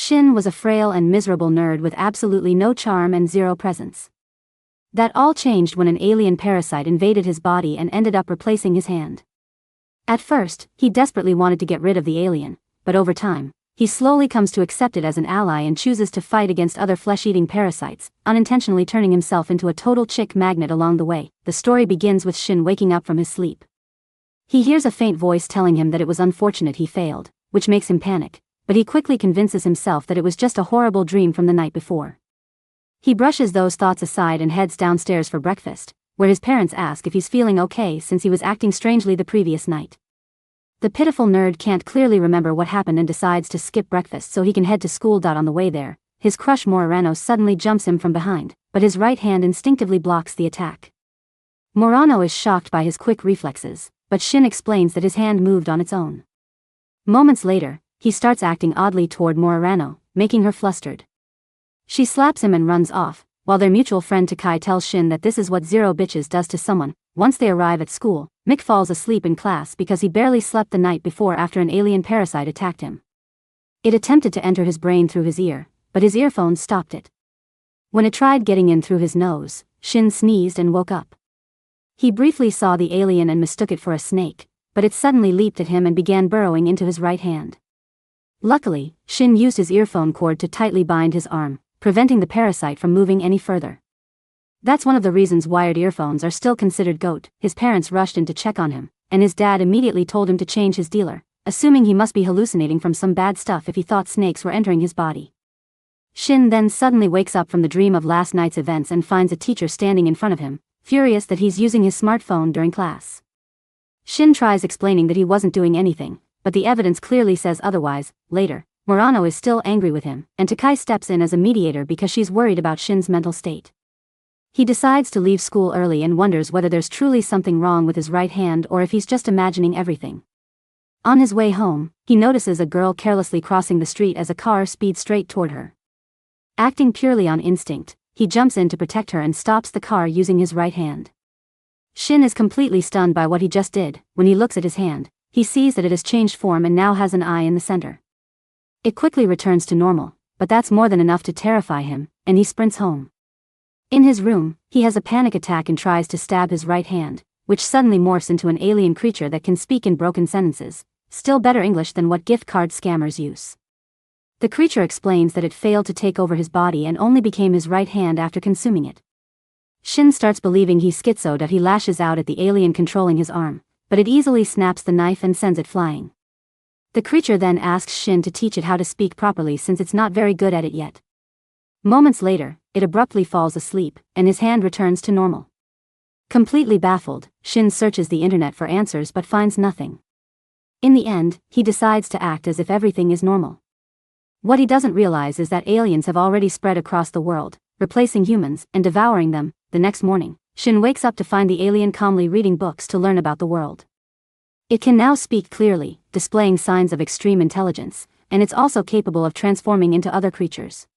Shin was a frail and miserable nerd with absolutely no charm and zero presence. That all changed when an alien parasite invaded his body and ended up replacing his hand. At first, he desperately wanted to get rid of the alien, but over time, he slowly comes to accept it as an ally and chooses to fight against other flesh-eating parasites, unintentionally turning himself into a total chick magnet along the way. The story begins with Shin waking up from his sleep. He hears a faint voice telling him that it was unfortunate he failed, which makes him panic, but he quickly convinces himself that it was just a horrible dream from the night before. He brushes those thoughts aside and heads downstairs for breakfast, where his parents ask if he's feeling okay since he was acting strangely the previous night. The pitiful nerd can't clearly remember what happened and decides to skip breakfast so he can head to school. On the way there, his crush Morano suddenly jumps him from behind, but his right hand instinctively blocks the attack. Morano is shocked by his quick reflexes, but Shin explains that his hand moved on its own. Moments later, he starts acting oddly toward Morano, making her flustered. She slaps him and runs off, while their mutual friend Takai tells Shin that this is what zero bitches does to someone. Once they arrive at school, Mick falls asleep in class because he barely slept the night before after an alien parasite attacked him. It attempted to enter his brain through his ear, but his earphones stopped it. When it tried getting in through his nose, Shin sneezed and woke up. He briefly saw the alien and mistook it for a snake, but it suddenly leaped at him and began burrowing into his right hand. Luckily, Shin used his earphone cord to tightly bind his arm, preventing the parasite from moving any further. That's one of the reasons wired earphones are still considered GOAT. His parents rushed in to check on him, and his dad immediately told him to change his dealer, assuming he must be hallucinating from some bad stuff if he thought snakes were entering his body. Shin then suddenly wakes up from the dream of last night's events and finds a teacher standing in front of him, furious that he's using his smartphone during class. Shin tries explaining that he wasn't doing anything, but the evidence clearly says otherwise. Later, Morano is still angry with him, and Takai steps in as a mediator because she's worried about Shin's mental state. He decides to leave school early and wonders whether there's truly something wrong with his right hand or if he's just imagining everything. On his way home, he notices a girl carelessly crossing the street as a car speeds straight toward her. Acting purely on instinct, he jumps in to protect her and stops the car using his right hand. Shin is completely stunned by what he just did. When he looks at his hand, he sees that it has changed form and now has an eye in the center. It quickly returns to normal, but that's more than enough to terrify him, and he sprints home. In his room, he has a panic attack and tries to stab his right hand, which suddenly morphs into an alien creature that can speak in broken sentences, still better English than what gift card scammers use. The creature explains that it failed to take over his body and only became his right hand after consuming it. Shin starts believing he's schizo. He lashes out at the alien controlling his arm, but it easily snaps the knife and sends it flying. The creature then asks Shin to teach it how to speak properly since it's not very good at it yet. Moments later, it abruptly falls asleep, and his hand returns to normal. Completely baffled, Shin searches the internet for answers but finds nothing. In the end, he decides to act as if everything is normal. What he doesn't realize is that aliens have already spread across the world, replacing humans and devouring them. The next morning, Shin wakes up to find the alien calmly reading books to learn about the world. It can now speak clearly, displaying signs of extreme intelligence, and it's also capable of transforming into other creatures.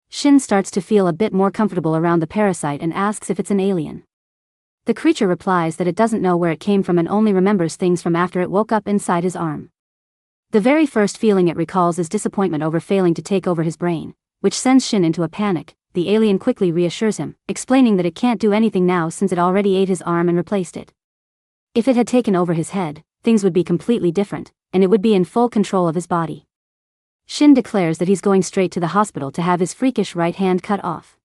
Shin starts to feel a bit more comfortable around the parasite and asks if it's an alien. The creature replies that it doesn't know where it came from and only remembers things from after it woke up inside his arm. The very first feeling it recalls is disappointment over failing to take over his brain, which sends Shin into a panic. The alien quickly reassures him, explaining that it can't do anything now since it already ate his arm and replaced it. If it had taken over his head, things would be completely different, and it would be in full control of his body. Shin declares that he's going straight to the hospital to have his freakish right hand cut off.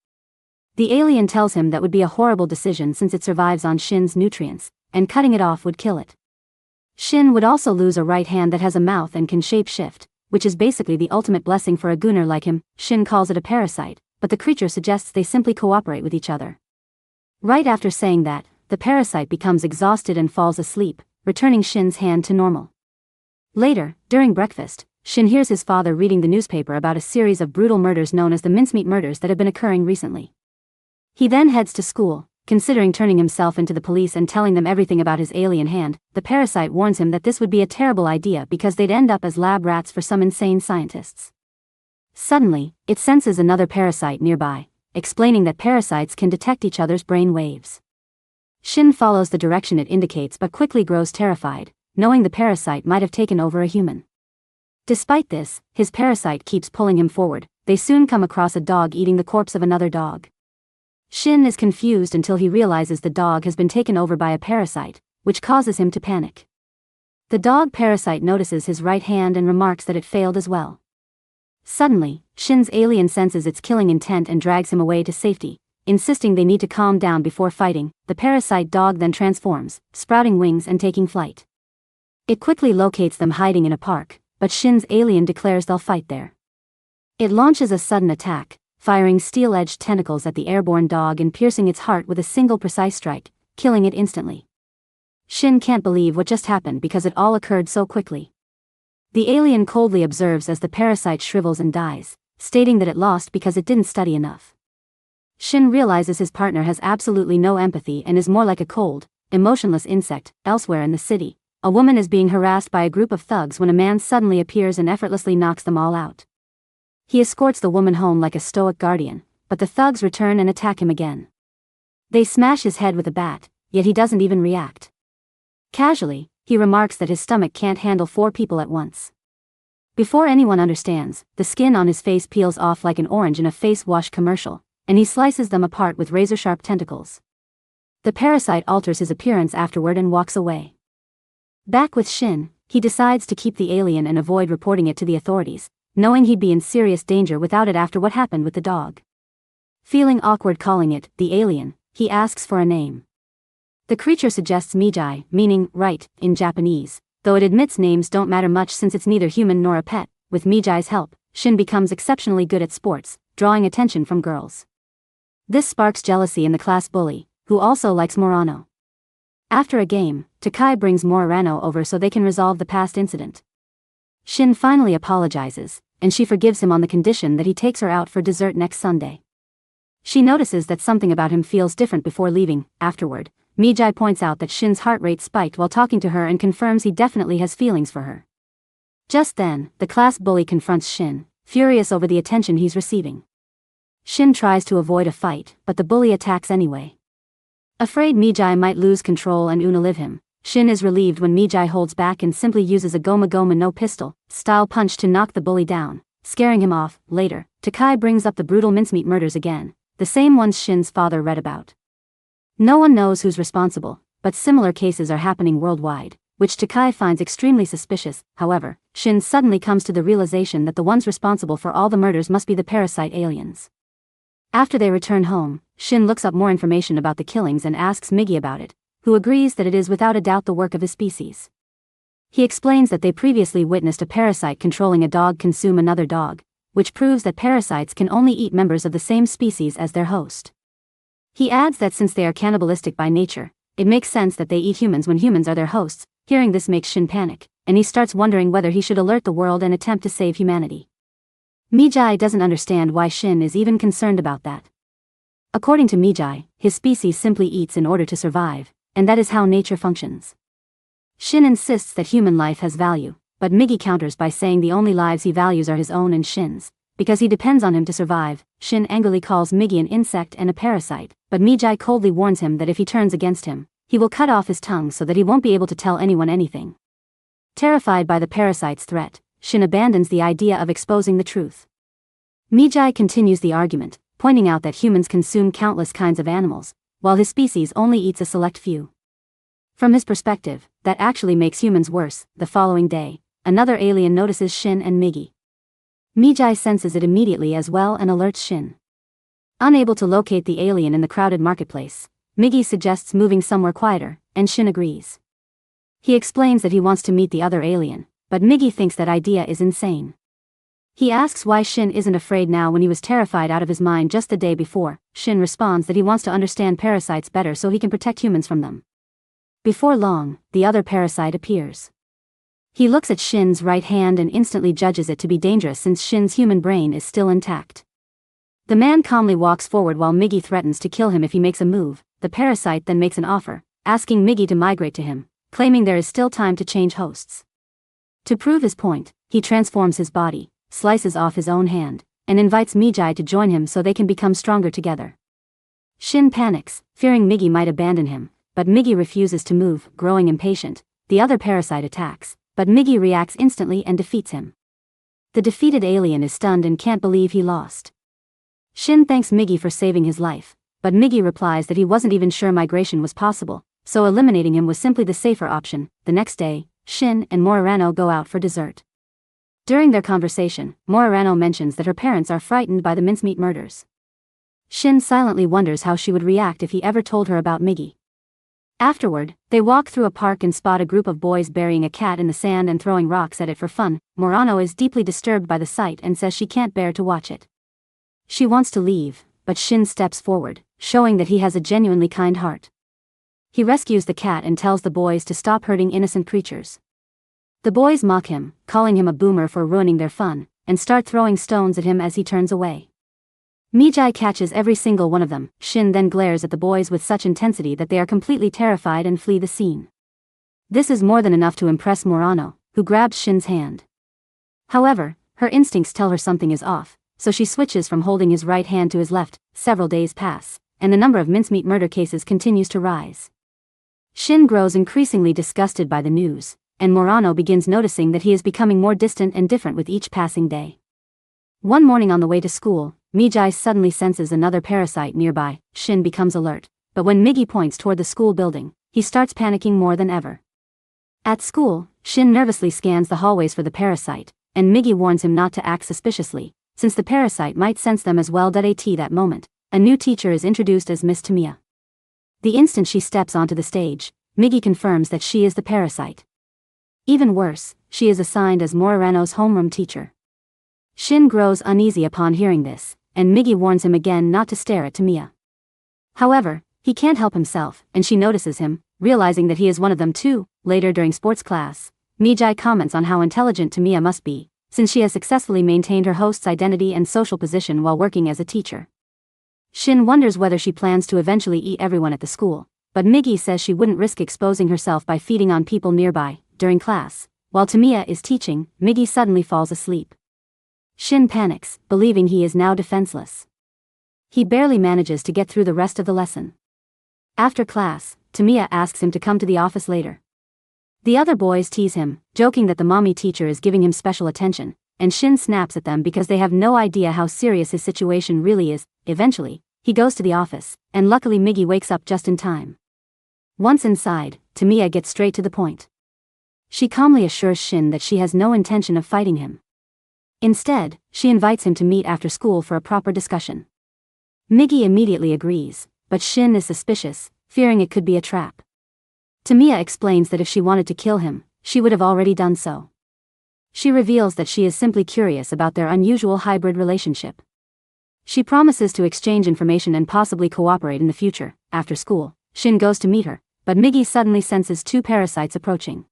The alien tells him that would be a horrible decision since it survives on Shin's nutrients, and cutting it off would kill it. Shin would also lose a right hand that has a mouth and can shape-shift, which is basically the ultimate blessing for a gooner like him. Shin calls it a parasite, but the creature suggests they simply cooperate with each other. Right after saying that, the parasite becomes exhausted and falls asleep, returning Shin's hand to normal. Later, during breakfast, Shin hears his father reading the newspaper about a series of brutal murders known as the mincemeat murders that have been occurring recently. He then heads to school, considering turning himself into the police and telling them everything about his alien hand. The parasite warns him that this would be a terrible idea because they'd end up as lab rats for some insane scientists. Suddenly, it senses another parasite nearby, explaining that parasites can detect each other's brain waves. Shin follows the direction it indicates but quickly grows terrified, knowing the parasite might have taken over a human. Despite this, his parasite keeps pulling him forward. They soon come across a dog eating the corpse of another dog. Shin is confused until he realizes the dog has been taken over by a parasite, which causes him to panic. The dog parasite notices his right hand and remarks that it failed as well. Suddenly, Shin's alien senses its killing intent and drags him away to safety, insisting they need to calm down before fighting. The parasite dog then transforms, sprouting wings and taking flight. It quickly locates them hiding in a park, but Shin's alien declares they'll fight there. It launches a sudden attack, firing steel-edged tentacles at the airborne dog and piercing its heart with a single precise strike, killing it instantly. Shin can't believe what just happened because it all occurred so quickly. The alien coldly observes as the parasite shrivels and dies, stating that it lost because it didn't study enough. Shin realizes his partner has absolutely no empathy and is more like a cold, emotionless insect. Elsewhere in the city, a woman is being harassed by a group of thugs when a man suddenly appears and effortlessly knocks them all out. He escorts the woman home like a stoic guardian, but the thugs return and attack him again. They smash his head with a bat, yet he doesn't even react. Casually, he remarks that his stomach can't handle 4 people at once. Before anyone understands, the skin on his face peels off like an orange in a face wash commercial, and he slices them apart with razor-sharp tentacles. The parasite alters his appearance afterward and walks away. Back with Shin, he decides to keep the alien and avoid reporting it to the authorities, knowing he'd be in serious danger without it after what happened with the dog. Feeling awkward calling it the alien, he asks for a name. The creature suggests Mijai, meaning right, in Japanese, though it admits names don't matter much since it's neither human nor a pet. With Mijai's help, Shin becomes exceptionally good at sports, drawing attention from girls. This sparks jealousy in the class bully, who also likes Morano. After a game, Takai brings Morano over so they can resolve the past incident. Shin finally apologizes, and she forgives him on the condition that he takes her out for dessert next Sunday. She notices that something about him feels different before leaving. Afterward, Mijai points out that Shin's heart rate spiked while talking to her and confirms he definitely has feelings for her. Just then, the class bully confronts Shin, furious over the attention he's receiving. Shin tries to avoid a fight, but the bully attacks anyway. Afraid Mijai might lose control and unalive him, Shin is relieved when Mijai holds back and simply uses a Goma Goma no pistol style punch to knock the bully down, scaring him off. Later, Takai brings up the brutal mincemeat murders again, the same ones Shin's father read about. No one knows who's responsible, but similar cases are happening worldwide, which Takai finds extremely suspicious. However, Shin suddenly comes to the realization that the ones responsible for all the murders must be the parasite aliens. After they return home, Shin looks up more information about the killings and asks Migi about it, who agrees that it is without a doubt the work of his species. He explains that they previously witnessed a parasite controlling a dog consume another dog, which proves that parasites can only eat members of the same species as their host. He adds that since they are cannibalistic by nature, it makes sense that they eat humans when humans are their hosts. Hearing this makes Shin panic, and he starts wondering whether he should alert the world and attempt to save humanity. Mijai doesn't understand why Shin is even concerned about that. According to Mijai, his species simply eats in order to survive, and that is how nature functions. Shin insists that human life has value, but Migi counters by saying the only lives he values are his own and Shin's, because he depends on him to survive. Shin angrily calls Migi an insect and a parasite, but Mijai coldly warns him that if he turns against him, he will cut off his tongue so that he won't be able to tell anyone anything. Terrified by the parasite's threat, Shin abandons the idea of exposing the truth. Mijai continues the argument, pointing out that humans consume countless kinds of animals, while his species only eats a select few. From his perspective, that actually makes humans worse. The following day, another alien notices Shin and Migi. Mijai senses it immediately as well and alerts Shin. Unable to locate the alien in the crowded marketplace, Migi suggests moving somewhere quieter, and Shin agrees. He explains that he wants to meet the other alien, but Migi thinks that idea is insane. He asks why Shin isn't afraid now when he was terrified out of his mind just the day before. Shin responds that he wants to understand parasites better so he can protect humans from them. Before long, the other parasite appears. He looks at Shin's right hand and instantly judges it to be dangerous since Shin's human brain is still intact. The man calmly walks forward while Migi threatens to kill him if he makes a move. The parasite then makes an offer, asking Migi to migrate to him, claiming there is still time to change hosts. To prove his point, he transforms his body, slices off his own hand, and invites Mijai to join him so they can become stronger together. Shin panics, fearing Migi might abandon him, but Migi refuses to move. Growing impatient, the other parasite attacks, but Migi reacts instantly and defeats him. The defeated alien is stunned and can't believe he lost. Shin thanks Miggy for saving his life, but Miggy replies that he wasn't even sure migration was possible, so eliminating him was simply the safer option. The next day, Shin and Morarano go out for dessert. During their conversation, Morarano mentions that her parents are frightened by the mincemeat murders. Shin silently wonders how she would react if he ever told her about Miggy. Afterward, they walk through a park and spot a group of boys burying a cat in the sand and throwing rocks at it for fun. Morano is deeply disturbed by the sight and says she can't bear to watch it. She wants to leave, but Shin steps forward, showing that he has a genuinely kind heart. He rescues the cat and tells the boys to stop hurting innocent creatures. The boys mock him, calling him a boomer for ruining their fun, and start throwing stones at him as he turns away. Mijai catches every single one of them. Shin then glares at the boys with such intensity that they are completely terrified and flee the scene. This is more than enough to impress Morano, who grabs Shin's hand. However, her instincts tell her something is off, so she switches from holding his right hand to his left. Several days pass, and the number of mincemeat murder cases continues to rise. Shin grows increasingly disgusted by the news, and Morano begins noticing that he is becoming more distant and different with each passing day. One morning on the way to school, Mijai suddenly senses another parasite nearby. Shin becomes alert, but when Miggy points toward the school building, he starts panicking more than ever. At school, Shin nervously scans the hallways for the parasite, and Miggy warns him not to act suspiciously, since the parasite might sense them as well. At that moment, a new teacher is introduced as Miss Tamiya. The instant she steps onto the stage, Miggy confirms that she is the parasite. Even worse, she is assigned as Morarano's homeroom teacher. Shin grows uneasy upon hearing this, and Miggy warns him again not to stare at Tamiya. However, he can't help himself, and she notices him, realizing that he is one of them too. Later during sports class, Mijai comments on how intelligent Tamiya must be, since she has successfully maintained her host's identity and social position while working as a teacher. Shin wonders whether she plans to eventually eat everyone at the school, but Miggy says she wouldn't risk exposing herself by feeding on people nearby. During class, while Tamiya is teaching, Miggy suddenly falls asleep. Shin panics, believing he is now defenseless. He barely manages to get through the rest of the lesson. After class, Tamiya asks him to come to the office later. The other boys tease him, joking that the mommy teacher is giving him special attention, and Shin snaps at them because they have no idea how serious his situation really is. Eventually, he goes to the office, and luckily Miggy wakes up just in time. Once inside, Tamiya gets straight to the point. She calmly assures Shin that she has no intention of fighting him. Instead, she invites him to meet after school for a proper discussion. Miggy immediately agrees, but Shin is suspicious, fearing it could be a trap. Tamiya explains that if she wanted to kill him, she would have already done so. She reveals that she is simply curious about their unusual hybrid relationship. She promises to exchange information and possibly cooperate in the future. After school, Shin goes to meet her, but Miggy suddenly senses two parasites approaching.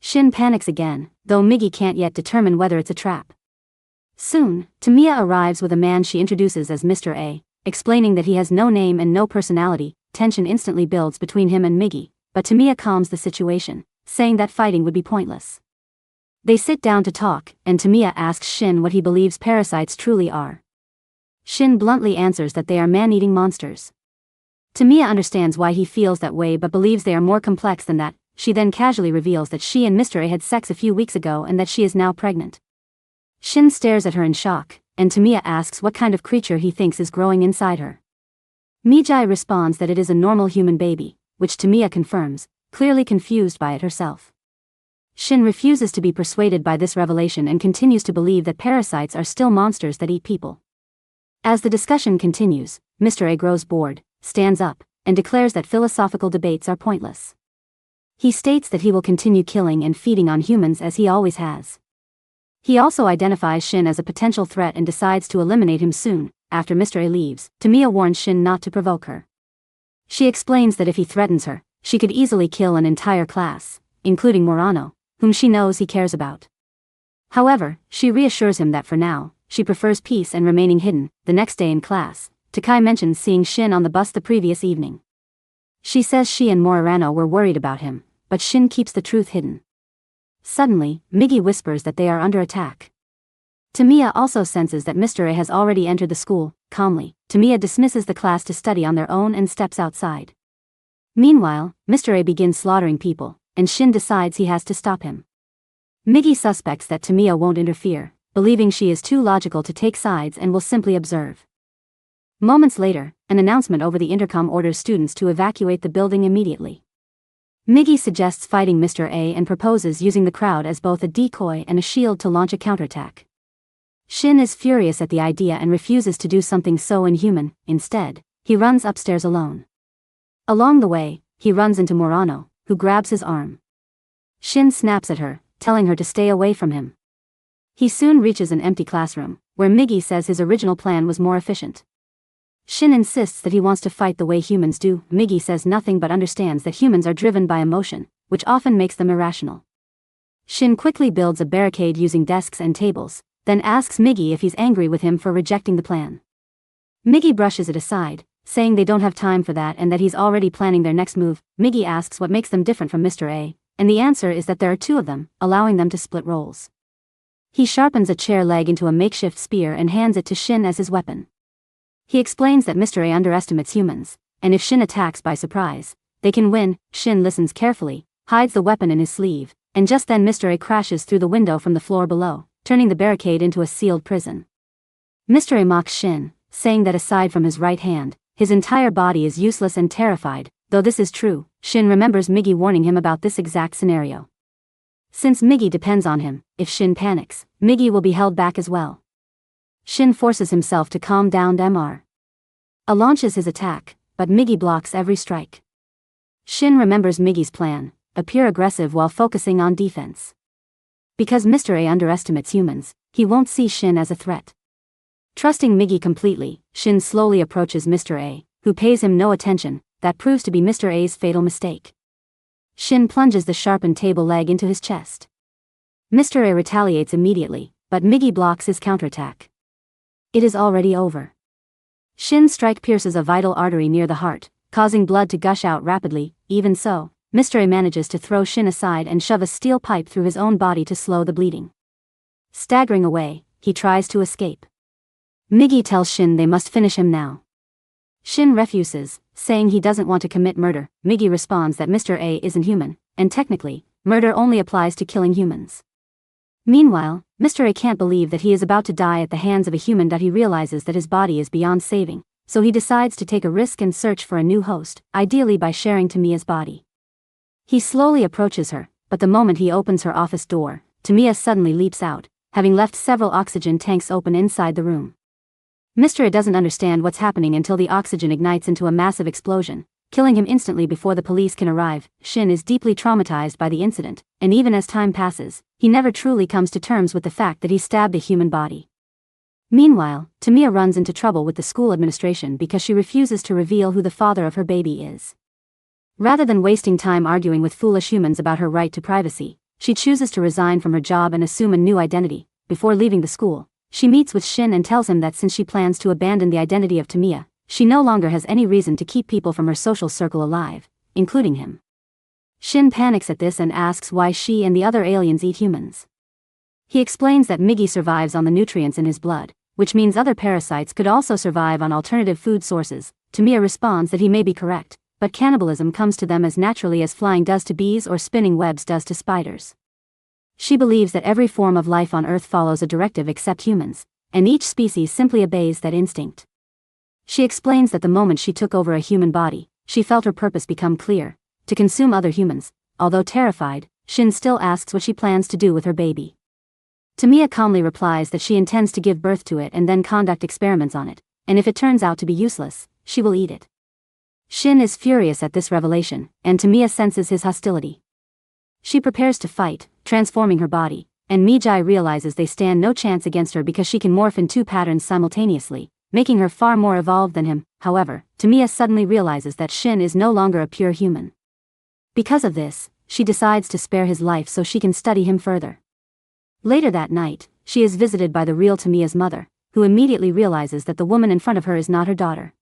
Shin panics again, though Miggy can't yet determine whether it's a trap. Soon, Tamiya arrives with a man she introduces as Mr. A, explaining that he has no name and no personality. Tension instantly builds between him and Miggy, but Tamiya calms the situation, saying that fighting would be pointless. They sit down to talk, and Tamiya asks Shin what he believes parasites truly are. Shin bluntly answers that they are man-eating monsters. Tamiya understands why he feels that way but believes they are more complex than that. She then casually reveals that she and Mr. A had sex a few weeks ago and that she is now pregnant. Shin stares at her in shock, and Tamiya asks what kind of creature he thinks is growing inside her. Mijai responds that it is a normal human baby, which Tamiya confirms, clearly confused by it herself. Shin refuses to be persuaded by this revelation and continues to believe that parasites are still monsters that eat people. As the discussion continues, Mr. A grows bored, stands up, and declares that philosophical debates are pointless. He states that he will continue killing and feeding on humans as he always has. He also identifies Shin as a potential threat and decides to eliminate him soon. After Mr. A leaves, Tamiya warns Shin not to provoke her. She explains that if he threatens her, she could easily kill an entire class, including Morano, whom she knows he cares about. However, she reassures him that for now, she prefers peace and remaining hidden. The next day in class, Takai mentions seeing Shin on the bus the previous evening. She says she and Morano were worried about him, but Shin keeps the truth hidden. Suddenly, Miggy whispers that they are under attack. Tamiya also senses that Mr. A has already entered the school. Calmly, Tamiya dismisses the class to study on their own and steps outside. Meanwhile, Mr. A begins slaughtering people, and Shin decides he has to stop him. Miggy suspects that Tamiya won't interfere, believing she is too logical to take sides and will simply observe. Moments later, an announcement over the intercom orders students to evacuate the building immediately. Miggy suggests fighting Mr. A and proposes using the crowd as both a decoy and a shield to launch a counterattack. Shin is furious at the idea and refuses to do something so inhuman. Instead, he runs upstairs alone. Along the way, he runs into Murano, who grabs his arm. Shin snaps at her, telling her to stay away from him. He soon reaches an empty classroom, where Miggy says his original plan was more efficient. Shin insists that he wants to fight the way humans do. Miggy says nothing but understands that humans are driven by emotion, which often makes them irrational. Shin quickly builds a barricade using desks and tables, then asks Miggy if he's angry with him for rejecting the plan. Miggy brushes it aside, saying they don't have time for that and that he's already planning their next move. Miggy asks what makes them different from Mr. A, and the answer is that there are two of them, allowing them to split roles. He sharpens a chair leg into a makeshift spear and hands it to Shin as his weapon. He explains that Mr. A underestimates humans, and if Shin attacks by surprise, they can win. Shin listens carefully, hides the weapon in his sleeve, and just then Mr. A crashes through the window from the floor below, turning the barricade into a sealed prison. Mr. A mocks Shin, saying that aside from his right hand, his entire body is useless and terrified. Though this is true, Shin remembers Miggy warning him about this exact scenario. Since Miggy depends on him, if Shin panics, Miggy will be held back as well. Shin forces himself to calm down. Mr. A launches his attack, but Miggy blocks every strike. Shin remembers Miggy's plan, appear aggressive while focusing on defense. Because Mr. A underestimates humans, he won't see Shin as a threat. Trusting Miggy completely, Shin slowly approaches Mr. A, who pays him no attention. That proves to be Mr. A's fatal mistake. Shin plunges the sharpened table leg into his chest. Mr. A retaliates immediately, but Miggy blocks his counterattack. It is already over. Shin's strike pierces a vital artery near the heart, causing blood to gush out rapidly. Even so, Mr. A manages to throw Shin aside and shove a steel pipe through his own body to slow the bleeding. Staggering away, he tries to escape. Miggy tells Shin they must finish him now. Shin refuses, saying he doesn't want to commit murder. Miggy responds that Mr. A isn't human, and technically, murder only applies to killing humans. Meanwhile, Mr. A can't believe that he is about to die at the hands of a human. He realizes that his body is beyond saving, so he decides to take a risk and search for a new host, ideally by sharing Tamiya's body. He slowly approaches her, but the moment he opens her office door, Tamiya suddenly leaps out, having left several oxygen tanks open inside the room. Mr. A doesn't understand what's happening until the oxygen ignites into a massive explosion, killing him instantly before the police can arrive. Shin is deeply traumatized by the incident, and even as time passes, he never truly comes to terms with the fact that he stabbed a human body. Meanwhile, Tamiya runs into trouble with the school administration because she refuses to reveal who the father of her baby is. Rather than wasting time arguing with foolish humans about her right to privacy, she chooses to resign from her job and assume a new identity. Before leaving the school, she meets with Shin and tells him that since she plans to abandon the identity of Tamiya, she no longer has any reason to keep people from her social circle alive, including him. Shin panics at this and asks why she and the other aliens eat humans. He explains that Miggy survives on the nutrients in his blood, which means other parasites could also survive on alternative food sources. Tamiya responds that he may be correct, but cannibalism comes to them as naturally as flying does to bees or spinning webs does to spiders. She believes that every form of life on Earth follows a directive except humans, and each species simply obeys that instinct. She explains that the moment she took over a human body, she felt her purpose become clear, to consume other humans. Although terrified, Shin still asks what she plans to do with her baby. Tamiya calmly replies that she intends to give birth to it and then conduct experiments on it, and if it turns out to be useless, she will eat it. Shin is furious at this revelation, and Tamiya senses his hostility. She prepares to fight, transforming her body, and Mijai realizes they stand no chance against her because she can morph in two patterns simultaneously, making her far more evolved than him. However, Tamiya suddenly realizes that Shin is no longer a pure human. Because of this, she decides to spare his life so she can study him further. Later that night, she is visited by the real Tamiya's mother, who immediately realizes that the woman in front of her is not her daughter.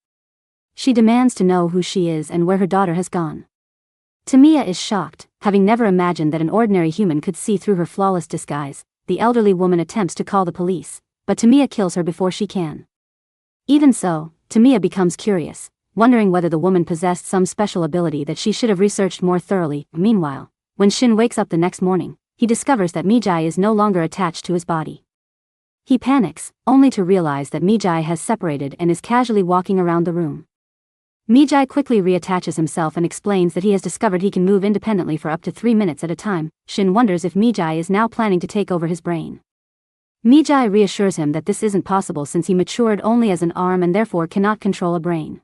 She demands to know who she is and where her daughter has gone. Tamiya is shocked, having never imagined that an ordinary human could see through her flawless disguise. The elderly woman attempts to call the police, but Tamiya kills her before she can. Even so, Tamiya becomes curious, wondering whether the woman possessed some special ability that she should have researched more thoroughly. Meanwhile, when Shin wakes up the next morning, he discovers that Mijai is no longer attached to his body. He panics, only to realize that Mijai has separated and is casually walking around the room. Mijai quickly reattaches himself and explains that he has discovered he can move independently for up to 3 minutes at a time. Shin wonders if Mijai is now planning to take over his brain. Mijai reassures him that this isn't possible since he matured only as an arm and therefore cannot control a brain.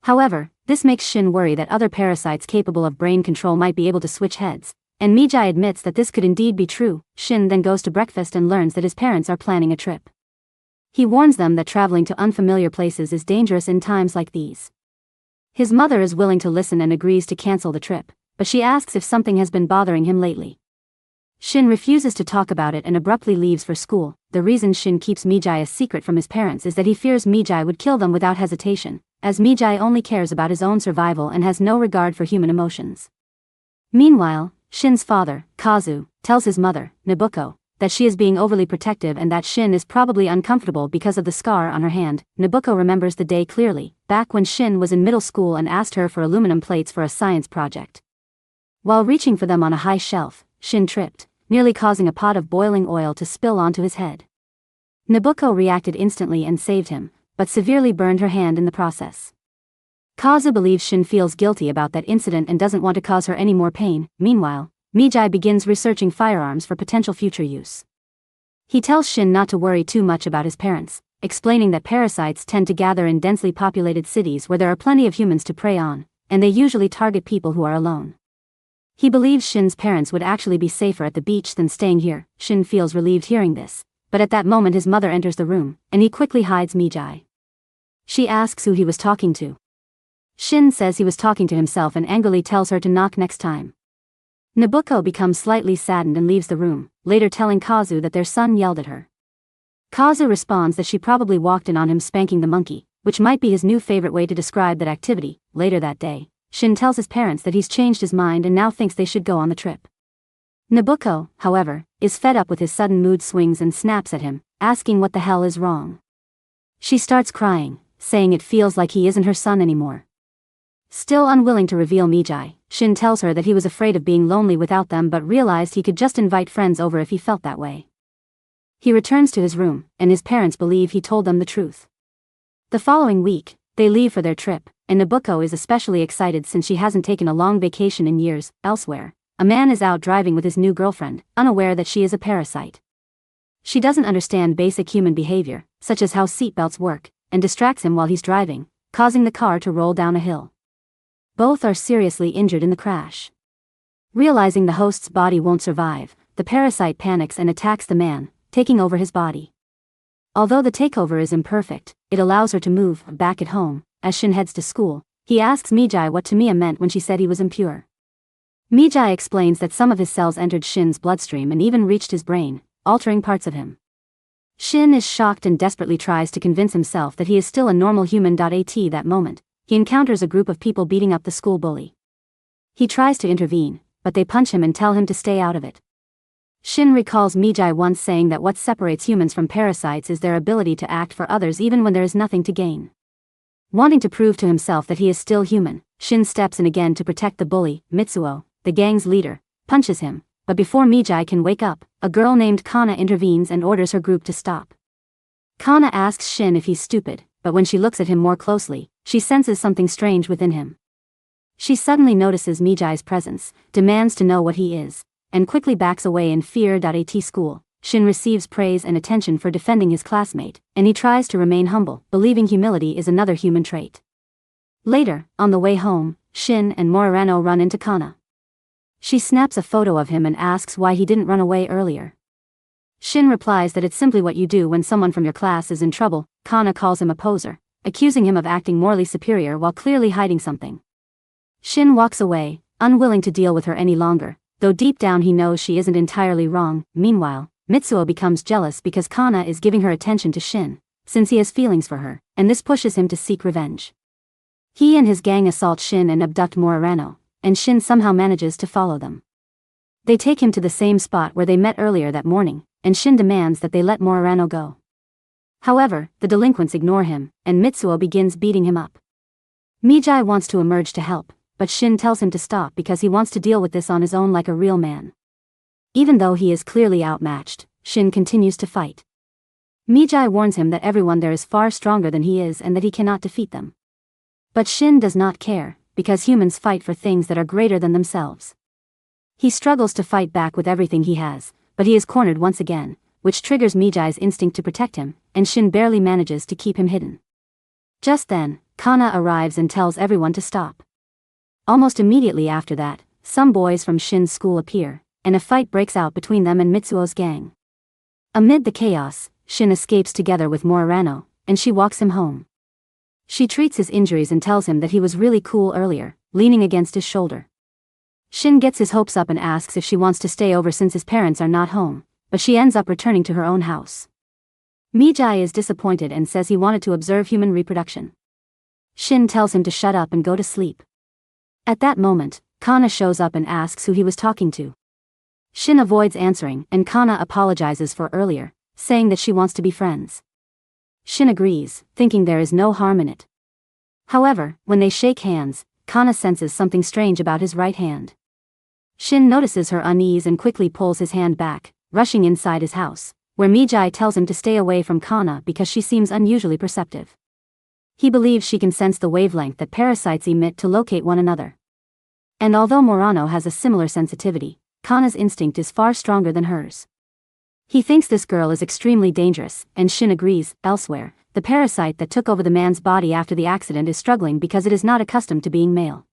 However, this makes Shin worry that other parasites capable of brain control might be able to switch heads, and Mijai admits that this could indeed be true. Shin then goes to breakfast and learns that his parents are planning a trip. He warns them that traveling to unfamiliar places is dangerous in times like these. His mother is willing to listen and agrees to cancel the trip, but she asks if something has been bothering him lately. Shin refuses to talk about it and abruptly leaves for school. The reason Shin keeps Mijai a secret from his parents is that he fears Mijai would kill them without hesitation, as Mijai only cares about his own survival and has no regard for human emotions. Meanwhile, Shin's father, Kazu, tells his mother, Nabuko, that she is being overly protective and that Shin is probably uncomfortable because of the scar on her hand. Nabuko remembers the day clearly, back when Shin was in middle school and asked her for aluminum plates for a science project. While reaching for them on a high shelf, Shin tripped, nearly causing a pot of boiling oil to spill onto his head. Nabuko reacted instantly and saved him, but severely burned her hand in the process. Kazu believes Shin feels guilty about that incident and doesn't want to cause her any more pain. Meanwhile, Mijai begins researching firearms for potential future use. He tells Shin not to worry too much about his parents, explaining that parasites tend to gather in densely populated cities where there are plenty of humans to prey on, and they usually target people who are alone. He believes Shin's parents would actually be safer at the beach than staying here. Shin feels relieved hearing this, but at that moment his mother enters the room, and he quickly hides Mijai. She asks who he was talking to. Shin says he was talking to himself and angrily tells her to knock next time. Nabuko becomes slightly saddened and leaves the room, later telling Kazu that their son yelled at her. Kazu responds that she probably walked in on him spanking the monkey, which might be his new favorite way to describe that activity. Later that day, Shin tells his parents that he's changed his mind and now thinks they should go on the trip. Nabuko, however, is fed up with his sudden mood swings and snaps at him, asking what the hell is wrong. She starts crying, saying it feels like he isn't her son anymore. Still unwilling to reveal Mijai, Shin tells her that he was afraid of being lonely without them but realized he could just invite friends over if he felt that way. He returns to his room, and his parents believe he told them the truth. The following week, they leave for their trip, and Nabuko is especially excited since she hasn't taken a long vacation in years. Elsewhere, a man is out driving with his new girlfriend, unaware that she is a parasite. She doesn't understand basic human behavior, such as how seatbelts work, and distracts him while he's driving, causing the car to roll down a hill. Both are seriously injured in the crash. Realizing the host's body won't survive, the parasite panics and attacks the man, taking over his body. Although the takeover is imperfect, it allows her to move. Back at home, as Shin heads to school, he asks Mijai what Tamiya meant when she said he was impure. Mijai explains that some of his cells entered Shin's bloodstream and even reached his brain, altering parts of him. Shin is shocked and desperately tries to convince himself that he is still a normal human. At that moment, he encounters a group of people beating up the school bully. He tries to intervene, but they punch him and tell him to stay out of it. Shin recalls Mijai once saying that what separates humans from parasites is their ability to act for others even when there is nothing to gain. Wanting to prove to himself that he is still human, Shin steps in again to protect the bully. Mitsuo, the gang's leader, punches him, but before Mijai can wake up, a girl named Kana intervenes and orders her group to stop. Kana asks Shin if he's stupid, but when she looks at him more closely, she senses something strange within him. She suddenly notices Mijai's presence, demands to know what he is, and quickly backs away in fear. At school, Shin receives praise and attention for defending his classmate, and he tries to remain humble, believing humility is another human trait. Later, on the way home, Shin and Morano run into Kana. She snaps a photo of him and asks why he didn't run away earlier. Shin replies that it's simply what you do when someone from your class is in trouble. Kana calls him a poser, accusing him of acting morally superior while clearly hiding something. Shin walks away, unwilling to deal with her any longer, though deep down he knows she isn't entirely wrong. Meanwhile, Mitsuo becomes jealous because Kana is giving her attention to Shin, since he has feelings for her, and this pushes him to seek revenge. He and his gang assault Shin and abduct Morano, and Shin somehow manages to follow them. They take him to the same spot where they met earlier that morning, and Shin demands that they let Morano go. However, the delinquents ignore him, and Mitsuo begins beating him up. Mijai wants to emerge to help, but Shin tells him to stop because he wants to deal with this on his own like a real man. Even though he is clearly outmatched, Shin continues to fight. Mijai warns him that everyone there is far stronger than he is and that he cannot defeat them. But Shin does not care, because humans fight for things that are greater than themselves. He struggles to fight back with everything he has, but he is cornered once again, which triggers Mijai's instinct to protect him, and Shin barely manages to keep him hidden. Just then, Kana arrives and tells everyone to stop. Almost immediately after that, some boys from Shin's school appear, and a fight breaks out between them and Mitsuo's gang. Amid the chaos, Shin escapes together with Morano, and she walks him home. She treats his injuries and tells him that he was really cool earlier, leaning against his shoulder. Shin gets his hopes up and asks if she wants to stay over since his parents are not home, but she ends up returning to her own house. Mijai is disappointed and says he wanted to observe human reproduction. Shin tells him to shut up and go to sleep. At that moment, Kana shows up and asks who he was talking to. Shin avoids answering and Kana apologizes for earlier, saying that she wants to be friends. Shin agrees, thinking there is no harm in it. However, when they shake hands, Kana senses something strange about his right hand. Shin notices her unease and quickly pulls his hand back, rushing inside his house, where Mijai tells him to stay away from Kana because she seems unusually perceptive. He believes she can sense the wavelength that parasites emit to locate one another. And although Morano has a similar sensitivity, Kana's instinct is far stronger than hers. He thinks this girl is extremely dangerous, and Shin agrees. Elsewhere, the parasite that took over the man's body after the accident is struggling because it is not accustomed to being male.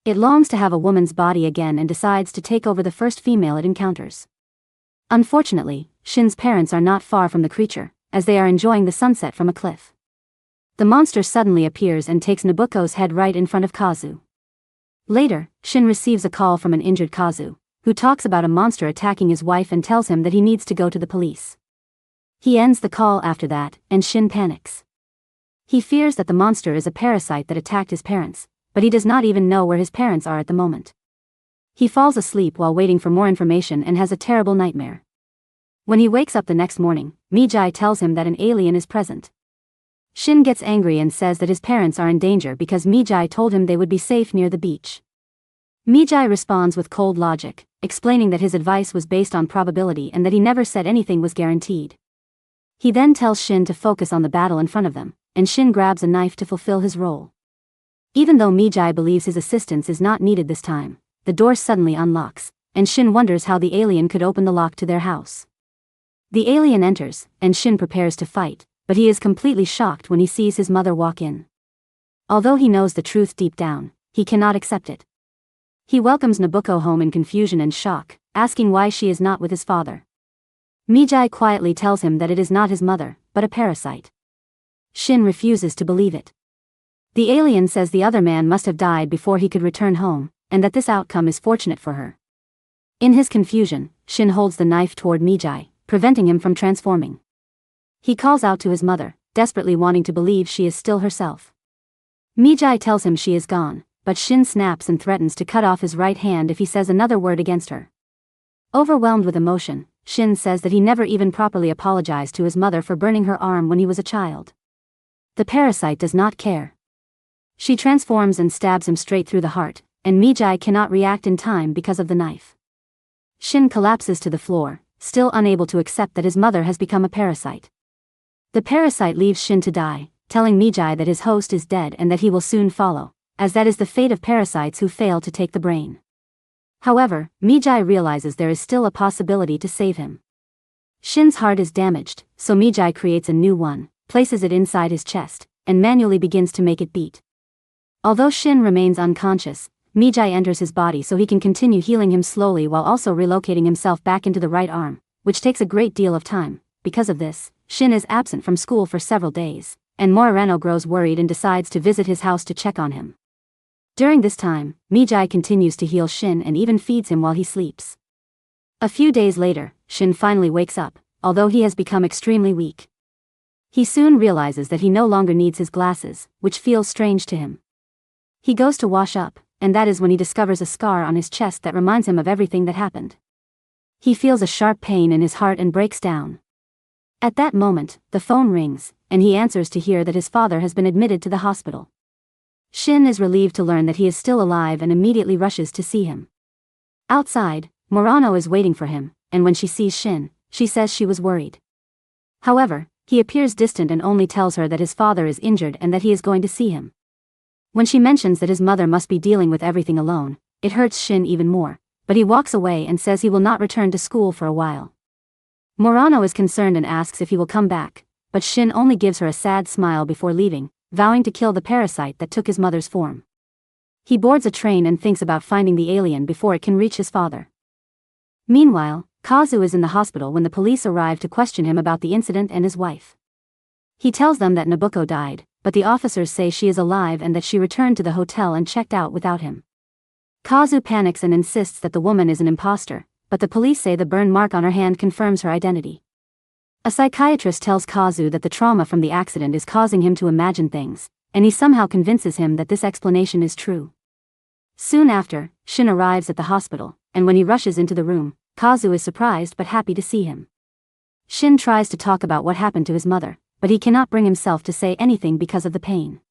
It longs to have a woman's body again and decides to take over the first female it encounters. Unfortunately, Shin's parents are not far from the creature, as they are enjoying the sunset from a cliff. The monster suddenly appears and takes Nobuko's head right in front of Kazu. Later, Shin receives a call from an injured Kazu, who talks about a monster attacking his wife and tells him that he needs to go to the police. He ends the call after that, and Shin panics. He fears that the monster is a parasite that attacked his parents, but he does not even know where his parents are at the moment. He falls asleep while waiting for more information and has a terrible nightmare. When he wakes up the next morning, Mijai tells him that an alien is present. Shin gets angry and says that his parents are in danger because Mijai told him they would be safe near the beach. Mijai responds with cold logic, explaining that his advice was based on probability and that he never said anything was guaranteed. He then tells Shin to focus on the battle in front of them, and Shin grabs a knife to fulfill his role. Even though Mijai believes his assistance is not needed this time, the door suddenly unlocks, and Shin wonders how the alien could open the lock to their house. The alien enters, and Shin prepares to fight, but he is completely shocked when he sees his mother walk in. Although he knows the truth deep down, he cannot accept it. He welcomes Nobuko home in confusion and shock, asking why she is not with his father. Mijai quietly tells him that it is not his mother, but a parasite. Shin refuses to believe it. The alien says the other man must have died before he could return home, and that this outcome is fortunate for her. In his confusion, Shin holds the knife toward Mijai, preventing him from transforming. He calls out to his mother, desperately wanting to believe she is still herself. Mijai tells him she is gone, but Shin snaps and threatens to cut off his right hand if he says another word against her. Overwhelmed with emotion, Shin says that he never even properly apologized to his mother for burning her arm when he was a child. The parasite does not care. She transforms and stabs him straight through the heart, and Mijai cannot react in time because of the knife. Shin collapses to the floor, still unable to accept that his mother has become a parasite. The parasite leaves Shin to die, telling Mijai that his host is dead and that he will soon follow, as that is the fate of parasites who fail to take the brain. However, Mijai realizes there is still a possibility to save him. Shin's heart is damaged, so Mijai creates a new one, places it inside his chest, and manually begins to make it beat. Although Shin remains unconscious, Mijai enters his body so he can continue healing him slowly while also relocating himself back into the right arm, which takes a great deal of time. Because of this, Shin is absent from school for several days, and Morano grows worried and decides to visit his house to check on him. During this time, Mijai continues to heal Shin and even feeds him while he sleeps. A few days later, Shin finally wakes up, although he has become extremely weak. He soon realizes that he no longer needs his glasses, which feels strange to him. He goes to wash up, and that is when he discovers a scar on his chest that reminds him of everything that happened. He feels a sharp pain in his heart and breaks down. At that moment, the phone rings, and he answers to hear that his father has been admitted to the hospital. Shin is relieved to learn that he is still alive and immediately rushes to see him. Outside, Morano is waiting for him, and when she sees Shin, she says she was worried. However, he appears distant and only tells her that his father is injured and that he is going to see him. When she mentions that his mother must be dealing with everything alone, it hurts Shin even more, but he walks away and says he will not return to school for a while. Morano is concerned and asks if he will come back, but Shin only gives her a sad smile before leaving, vowing to kill the parasite that took his mother's form. He boards a train and thinks about finding the alien before it can reach his father. Meanwhile, Kazu is in the hospital when the police arrive to question him about the incident and his wife. He tells them that Nabucco died, but the officers say she is alive and that she returned to the hotel and checked out without him. Kazu panics and insists that the woman is an imposter, but the police say the burn mark on her hand confirms her identity. A psychiatrist tells Kazu that the trauma from the accident is causing him to imagine things, and he somehow convinces him that this explanation is true. Soon after, Shin arrives at the hospital, and when he rushes into the room, Kazu is surprised but happy to see him. Shin tries to talk about what happened to his mother, but he cannot bring himself to say anything because of the pain.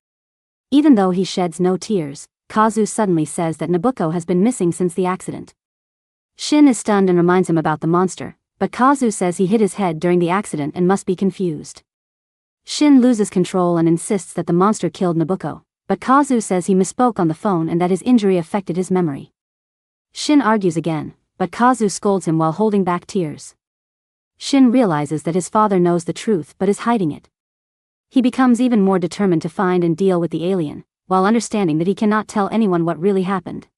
Even though he sheds no tears, Kazu suddenly says that Nabucco has been missing since the accident. Shin is stunned and reminds him about the monster, but Kazu says he hit his head during the accident and must be confused. Shin loses control and insists that the monster killed Nabucco, but Kazu says he misspoke on the phone and that his injury affected his memory. Shin argues again, but Kazu scolds him while holding back tears. Shin realizes that his father knows the truth but is hiding it. He becomes even more determined to find and deal with the alien, while understanding that he cannot tell anyone what really happened.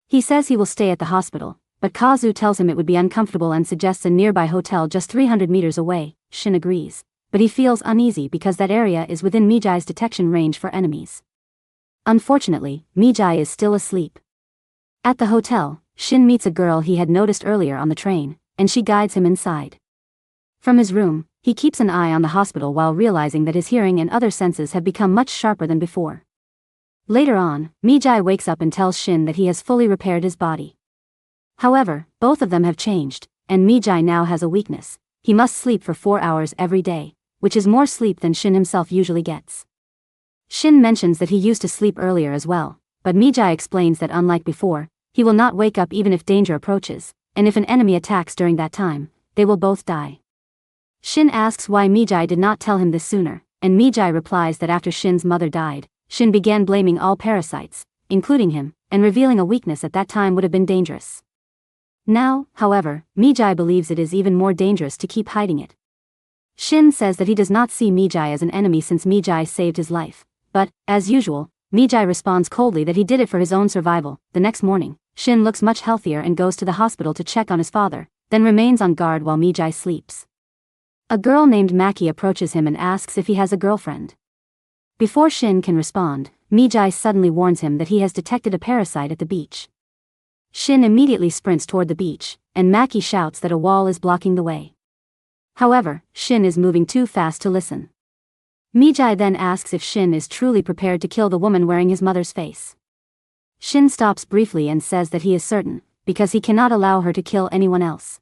He says he will stay at the hospital, but Kazu tells him it would be uncomfortable and suggests a nearby hotel just 300 meters away. Shin agrees, but he feels uneasy because that area is within Mijai's detection range for enemies. Unfortunately, Mijai is still asleep. At the hotel, Shin meets a girl he had noticed earlier on the train, and she guides him inside. From his room, he keeps an eye on the hospital while realizing that his hearing and other senses have become much sharper than before. Later on, Mijai wakes up and tells Shin that he has fully repaired his body. However, both of them have changed, and Mijai now has a weakness. He must sleep for 4 hours every day, which is more sleep than Shin himself usually gets. Shin mentions that he used to sleep earlier as well, but Mijai explains that unlike before, he will not wake up even if danger approaches, and if an enemy attacks during that time, they will both die. Shin asks why Mijai did not tell him this sooner, and Mijai replies that after Shin's mother died, Shin began blaming all parasites, including him, and revealing a weakness at that time would have been dangerous. Now, however, Mijai believes it is even more dangerous to keep hiding it. Shin says that he does not see Mijai as an enemy since Mijai saved his life, but, as usual, Mijai responds coldly that he did it for his own survival. The next morning, Shin looks much healthier and goes to the hospital to check on his father, then remains on guard while Mijai sleeps. A girl named Maki approaches him and asks if he has a girlfriend. Before Shin can respond, Mijai suddenly warns him that he has detected a parasite at the beach. Shin immediately sprints toward the beach, and Maki shouts that a wall is blocking the way. However, Shin is moving too fast to listen. Mijai then asks if Shin is truly prepared to kill the woman wearing his mother's face. Shin stops briefly and says that he is certain, because he cannot allow her to kill anyone else.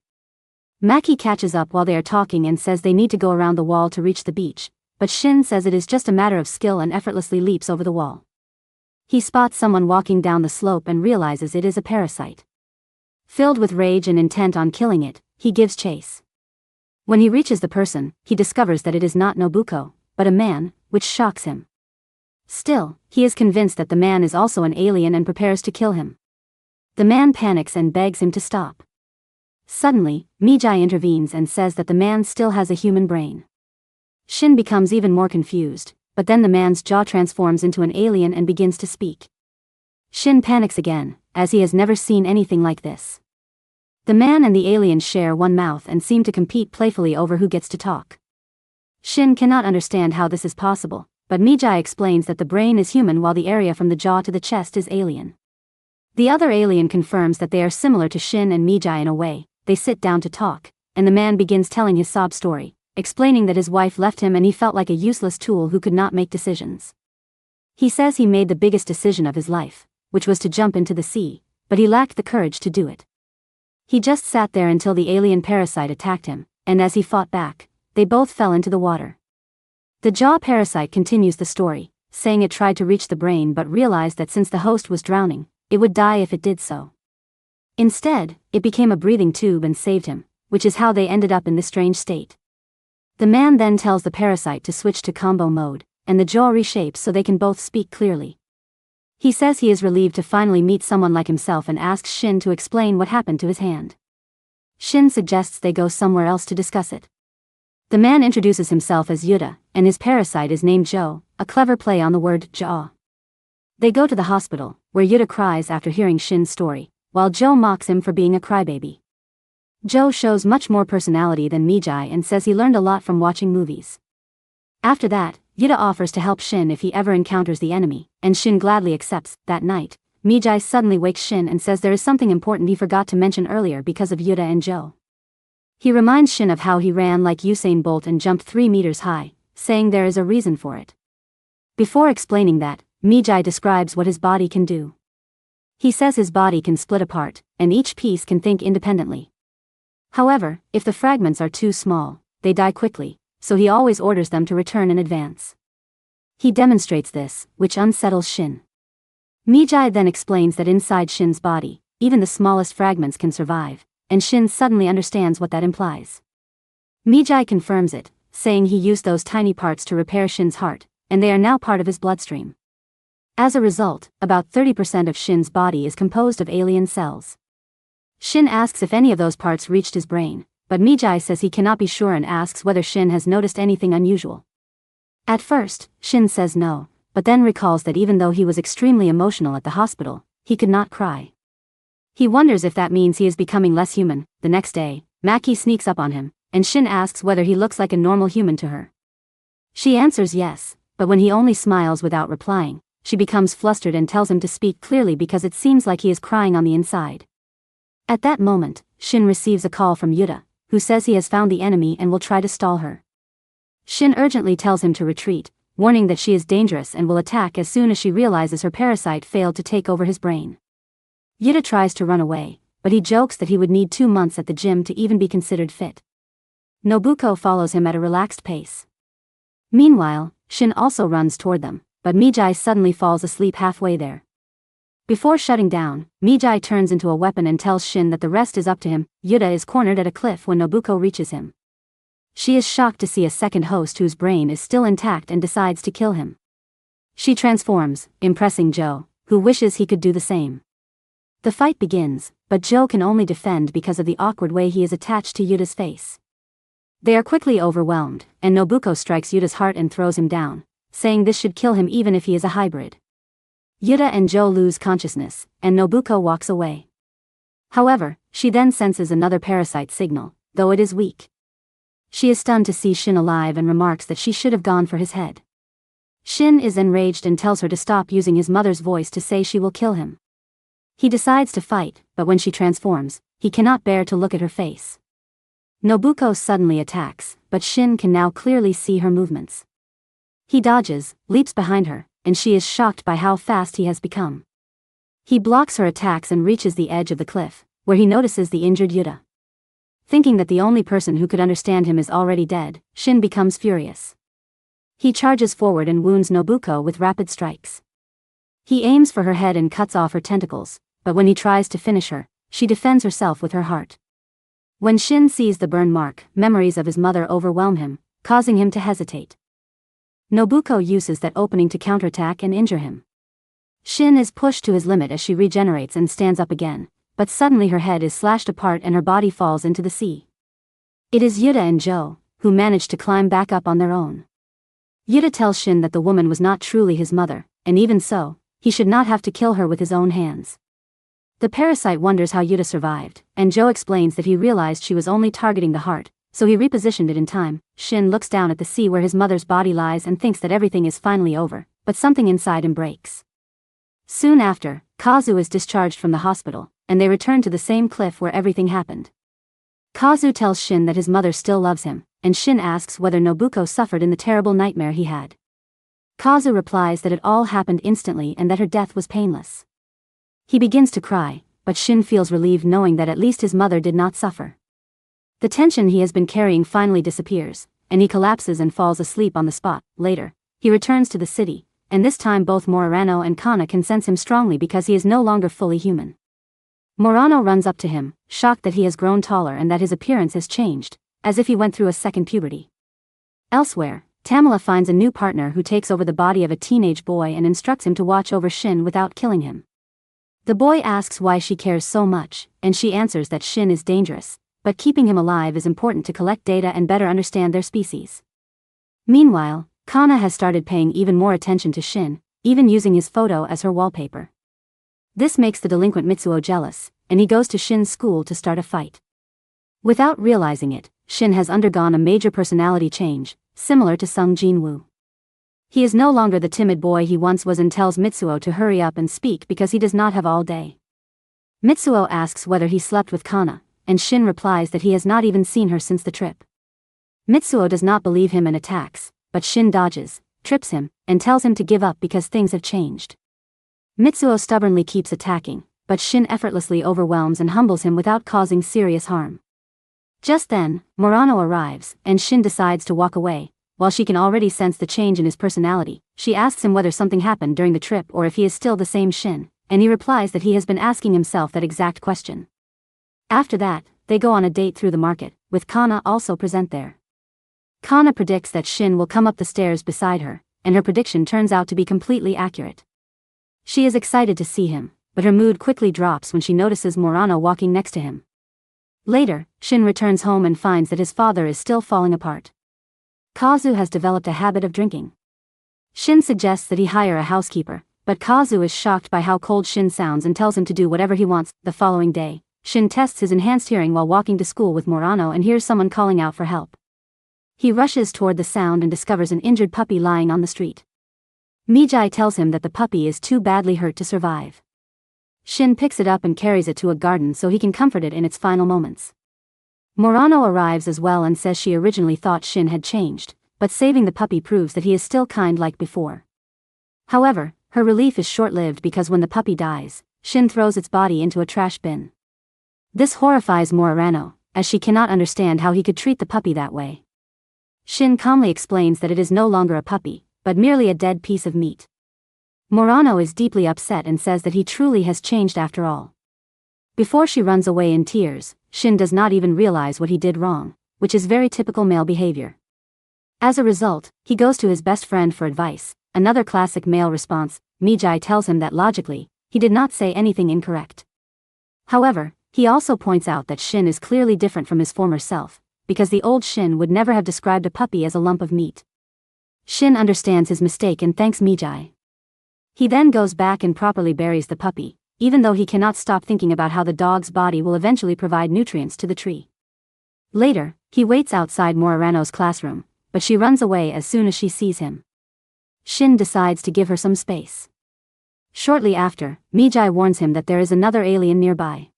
Maki catches up while they are talking and says they need to go around the wall to reach the beach, but Shin says it is just a matter of skill and effortlessly leaps over the wall. He spots someone walking down the slope and realizes it is a parasite. Filled with rage and intent on killing it, he gives chase. When he reaches the person, he discovers that it is not Nobuko, but a man, which shocks him. Still, he is convinced that the man is also an alien and prepares to kill him. The man panics and begs him to stop. Suddenly, Mijai intervenes and says that the man still has a human brain. Shin becomes even more confused, but then the man's jaw transforms into an alien and begins to speak. Shin panics again, as he has never seen anything like this. The man and the alien share one mouth and seem to compete playfully over who gets to talk. Shin cannot understand how this is possible, but Mijai explains that the brain is human while the area from the jaw to the chest is alien. The other alien confirms that they are similar to Shin and Mijai in a way. They sit down to talk, and the man begins telling his sob story, explaining that his wife left him and he felt like a useless tool who could not make decisions. He says he made the biggest decision of his life, which was to jump into the sea, but he lacked the courage to do it. He just sat there until the alien parasite attacked him, and as he fought back, they both fell into the water. The jaw parasite continues the story, saying it tried to reach the brain but realized that since the host was drowning, it would die if it did so. Instead, it became a breathing tube and saved him, which is how they ended up in this strange state. The man then tells the parasite to switch to combo mode, and the jaw reshapes so they can both speak clearly. He says he is relieved to finally meet someone like himself and asks Shin to explain what happened to his hand. Shin suggests they go somewhere else to discuss it. The man introduces himself as Yuta, and his parasite is named Joe, a clever play on the word jaw. They go to the hospital, where Yuta cries after hearing Shin's story, while Joe mocks him for being a crybaby. Joe shows much more personality than Mijai and says he learned a lot from watching movies. After that, Yuta offers to help Shin if he ever encounters the enemy, and Shin gladly accepts. That night, Mijai suddenly wakes Shin and says there is something important he forgot to mention earlier because of Yuta and Joe. He reminds Shin of how he ran like Usain Bolt and jumped 3 meters high, saying there is a reason for it. Before explaining that, Mijai describes what his body can do. He says his body can split apart, and each piece can think independently. However, if the fragments are too small, they die quickly, so he always orders them to return in advance. He demonstrates this, which unsettles Shin. Mijai then explains that inside Shin's body, even the smallest fragments can survive, and Shin suddenly understands what that implies. Mijai confirms it, saying he used those tiny parts to repair Shin's heart, and they are now part of his bloodstream. As a result, about 30% of Shin's body is composed of alien cells. Shin asks if any of those parts reached his brain, but Mijai says he cannot be sure and asks whether Shin has noticed anything unusual. At first, Shin says no, but then recalls that even though he was extremely emotional at the hospital, he could not cry. He wonders if that means he is becoming less human. The next day, Maki sneaks up on him, and Shin asks whether he looks like a normal human to her. She answers yes, but when he only smiles without replying, she becomes flustered and tells him to speak clearly because it seems like he is crying on the inside. At that moment, Shin receives a call from Yuta, who says he has found the enemy and will try to stall her. Shin urgently tells him to retreat, warning that she is dangerous and will attack as soon as she realizes her parasite failed to take over his brain. Yuta tries to run away, but he jokes that he would need 2 months at the gym to even be considered fit. Nobuko follows him at a relaxed pace. Meanwhile, Shin also runs toward them, but Mijai suddenly falls asleep halfway there. Before shutting down, Mijai turns into a weapon and tells Shin that the rest is up to him. Yuta is cornered at a cliff when Nobuko reaches him. She is shocked to see a second host whose brain is still intact and decides to kill him. She transforms, impressing Joe, who wishes he could do the same. The fight begins, but Joe can only defend because of the awkward way he is attached to Yuta's face. They are quickly overwhelmed, and Nobuko strikes Yuta's heart and throws him down, saying this should kill him even if he is a hybrid. Yuta and Joe lose consciousness, and Nobuko walks away. However, she then senses another parasite signal, though it is weak. She is stunned to see Shin alive and remarks that she should have gone for his head. Shin is enraged and tells her to stop using his mother's voice to say she will kill him. He decides to fight, but when she transforms, he cannot bear to look at her face. Nobuko suddenly attacks, but Shin can now clearly see her movements. He dodges, leaps behind her, and she is shocked by how fast he has become. He blocks her attacks and reaches the edge of the cliff, where he notices the injured Yuta. Thinking that the only person who could understand him is already dead, Shin becomes furious. He charges forward and wounds Nobuko with rapid strikes. He aims for her head and cuts off her tentacles, but when he tries to finish her, she defends herself with her heart. When Shin sees the burn mark, memories of his mother overwhelm him, causing him to hesitate. Nobuko uses that opening to counterattack and injure him. Shin is pushed to his limit as she regenerates and stands up again, but suddenly her head is slashed apart and her body falls into the sea. It is Yuta and Joe, who manage to climb back up on their own. Yuta tells Shin that the woman was not truly his mother, and even so, he should not have to kill her with his own hands. The parasite wonders how Yuta survived, and Joe explains that he realized she was only targeting the heart, so he repositioned it in time. Shin looks down at the sea where his mother's body lies and thinks that everything is finally over, but something inside him breaks. Soon after, Kazu is discharged from the hospital, and they return to the same cliff where everything happened. Kazu tells Shin that his mother still loves him, and Shin asks whether Nobuko suffered in the terrible nightmare he had. Kazu replies that it all happened instantly and that her death was painless. He begins to cry, but Shin feels relieved knowing that at least his mother did not suffer. The tension he has been carrying finally disappears, and he collapses and falls asleep on the spot. Later, he returns to the city, and this time both Morano and Kana can sense him strongly because he is no longer fully human. Morano runs up to him, shocked that he has grown taller and that his appearance has changed, as if he went through a second puberty. Elsewhere, Tamala finds a new partner who takes over the body of a teenage boy and instructs him to watch over Shin without killing him. The boy asks why she cares so much, and she answers that Shin is dangerous, but keeping him alive is important to collect data and better understand their species. Meanwhile, Kana has started paying even more attention to Shin, even using his photo as her wallpaper. This makes the delinquent Mitsuo jealous, and he goes to Shin's school to start a fight. Without realizing it, Shin has undergone a major personality change, similar to Sung Jin-woo. He is no longer the timid boy he once was and tells Mitsuo to hurry up and speak because he does not have all day. Mitsuo asks whether he slept with Kana, and Shin replies that he has not even seen her since the trip. Mitsuo does not believe him and attacks, but Shin dodges, trips him, and tells him to give up because things have changed. Mitsuo stubbornly keeps attacking, but Shin effortlessly overwhelms and humbles him without causing serious harm. Just then, Murano arrives, and Shin decides to walk away. While she can already sense the change in his personality, she asks him whether something happened during the trip or if he is still the same Shin, and he replies that he has been asking himself that exact question. After that, they go on a date through the market, with Kana also present there. Kana predicts that Shin will come up the stairs beside her, and her prediction turns out to be completely accurate. She is excited to see him, but her mood quickly drops when she notices Murano walking next to him. Later, Shin returns home and finds that his father is still falling apart. Kazu has developed a habit of drinking. Shin suggests that he hire a housekeeper, but Kazu is shocked by how cold Shin sounds and tells him to do whatever he wants. The following day, Shin tests his enhanced hearing while walking to school with Murano and hears someone calling out for help. He rushes toward the sound and discovers an injured puppy lying on the street. Mijai tells him that the puppy is too badly hurt to survive. Shin picks it up and carries it to a garden so he can comfort it in its final moments. Murano arrives as well and says she originally thought Shin had changed, but saving the puppy proves that he is still kind like before. However, her relief is short-lived because when the puppy dies, Shin throws its body into a trash bin. This horrifies Murano, as she cannot understand how he could treat the puppy that way. Shin calmly explains that it is no longer a puppy, but merely a dead piece of meat. Murano is deeply upset and says that he truly has changed after all. Before she runs away in tears, Shin does not even realize what he did wrong, which is very typical male behavior. As a result, he goes to his best friend for advice, another classic male response. Mijai tells him that logically, he did not say anything incorrect. However, he also points out that Shin is clearly different from his former self, because the old Shin would never have described a puppy as a lump of meat. Shin understands his mistake and thanks Mijai. He then goes back and properly buries the puppy, even though he cannot stop thinking about how the dog's body will eventually provide nutrients to the tree. Later, he waits outside Murano's classroom, but she runs away as soon as she sees him. Shin decides to give her some space. Shortly after, Mijai warns him that there is another alien nearby.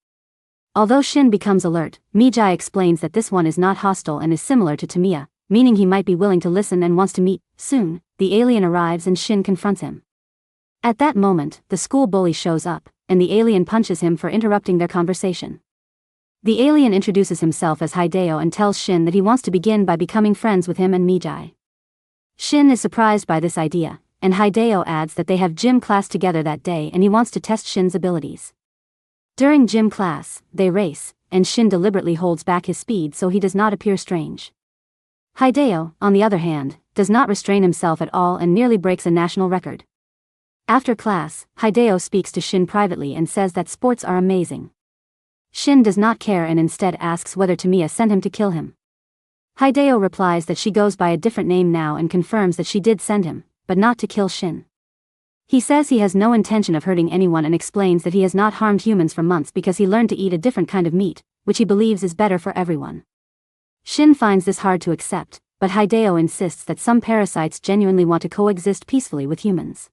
Although Shin becomes alert, Mijai explains that this one is not hostile and is similar to Tamiya, meaning he might be willing to listen and wants to meet. Soon, the alien arrives and Shin confronts him. At that moment, the school bully shows up, and the alien punches him for interrupting their conversation. The alien introduces himself as Hideo and tells Shin that he wants to begin by becoming friends with him and Mijai. Shin is surprised by this idea, and Hideo adds that they have gym class together that day and he wants to test Shin's abilities. During gym class, they race, and Shin deliberately holds back his speed so he does not appear strange. Hideo, on the other hand, does not restrain himself at all and nearly breaks a national record. After class, Hideo speaks to Shin privately and says that sports are amazing. Shin does not care and instead asks whether Tamiya sent him to kill him. Hideo replies that she goes by a different name now and confirms that she did send him, but not to kill Shin. He says he has no intention of hurting anyone and explains that he has not harmed humans for months because he learned to eat a different kind of meat, which he believes is better for everyone. Shin finds this hard to accept, but Hideo insists that some parasites genuinely want to coexist peacefully with humans.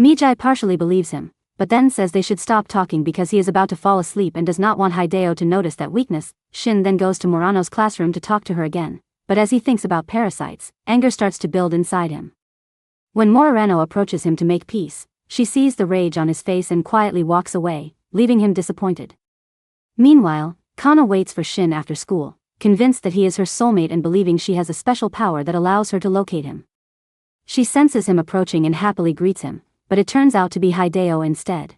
Mijai partially believes him, but then says they should stop talking because he is about to fall asleep and does not want Hideo to notice that weakness. Shin then goes to Murano's classroom to talk to her again, but as he thinks about parasites, anger starts to build inside him. When Murano approaches him to make peace, she sees the rage on his face and quietly walks away, leaving him disappointed. Meanwhile, Kana waits for Shin after school, convinced that he is her soulmate and believing she has a special power that allows her to locate him. She senses him approaching and happily greets him, but it turns out to be Hideo instead.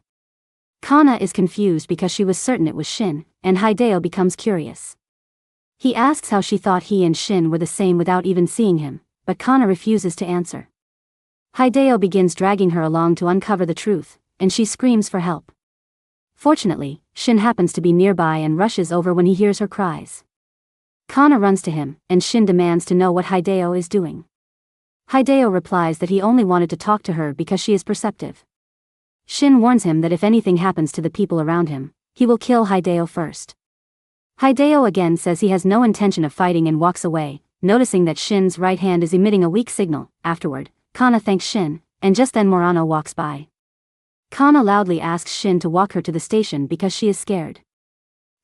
Kana is confused because she was certain it was Shin, and Hideo becomes curious. He asks how she thought he and Shin were the same without even seeing him, but Kana refuses to answer. Hideo begins dragging her along to uncover the truth, and she screams for help. Fortunately, Shin happens to be nearby and rushes over when he hears her cries. Kana runs to him, and Shin demands to know what Hideo is doing. Hideo replies that he only wanted to talk to her because she is perceptive. Shin warns him that if anything happens to the people around him, he will kill Hideo first. Hideo again says he has no intention of fighting and walks away, noticing that Shin's right hand is emitting a weak signal. Afterward, Kana thanks Shin, and just then Murano walks by. Kana loudly asks Shin to walk her to the station because she is scared.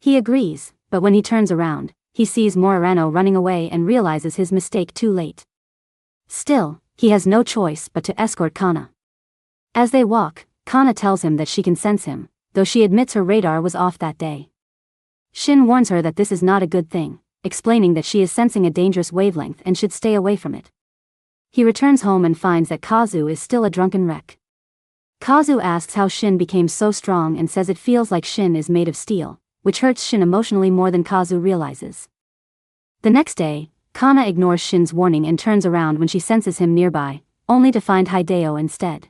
He agrees, but when he turns around, he sees Murano running away and realizes his mistake too late. Still, he has no choice but to escort Kana. As they walk, Kana tells him that she can sense him, though she admits her radar was off that day. Shin warns her that this is not a good thing, explaining that she is sensing a dangerous wavelength and should stay away from it. He returns home and finds that Kazu is still a drunken wreck. Kazu asks how Shin became so strong and says it feels like Shin is made of steel, which hurts Shin emotionally more than Kazu realizes. The next day, Kana ignores Shin's warning and turns around when she senses him nearby, only to find Hideo instead.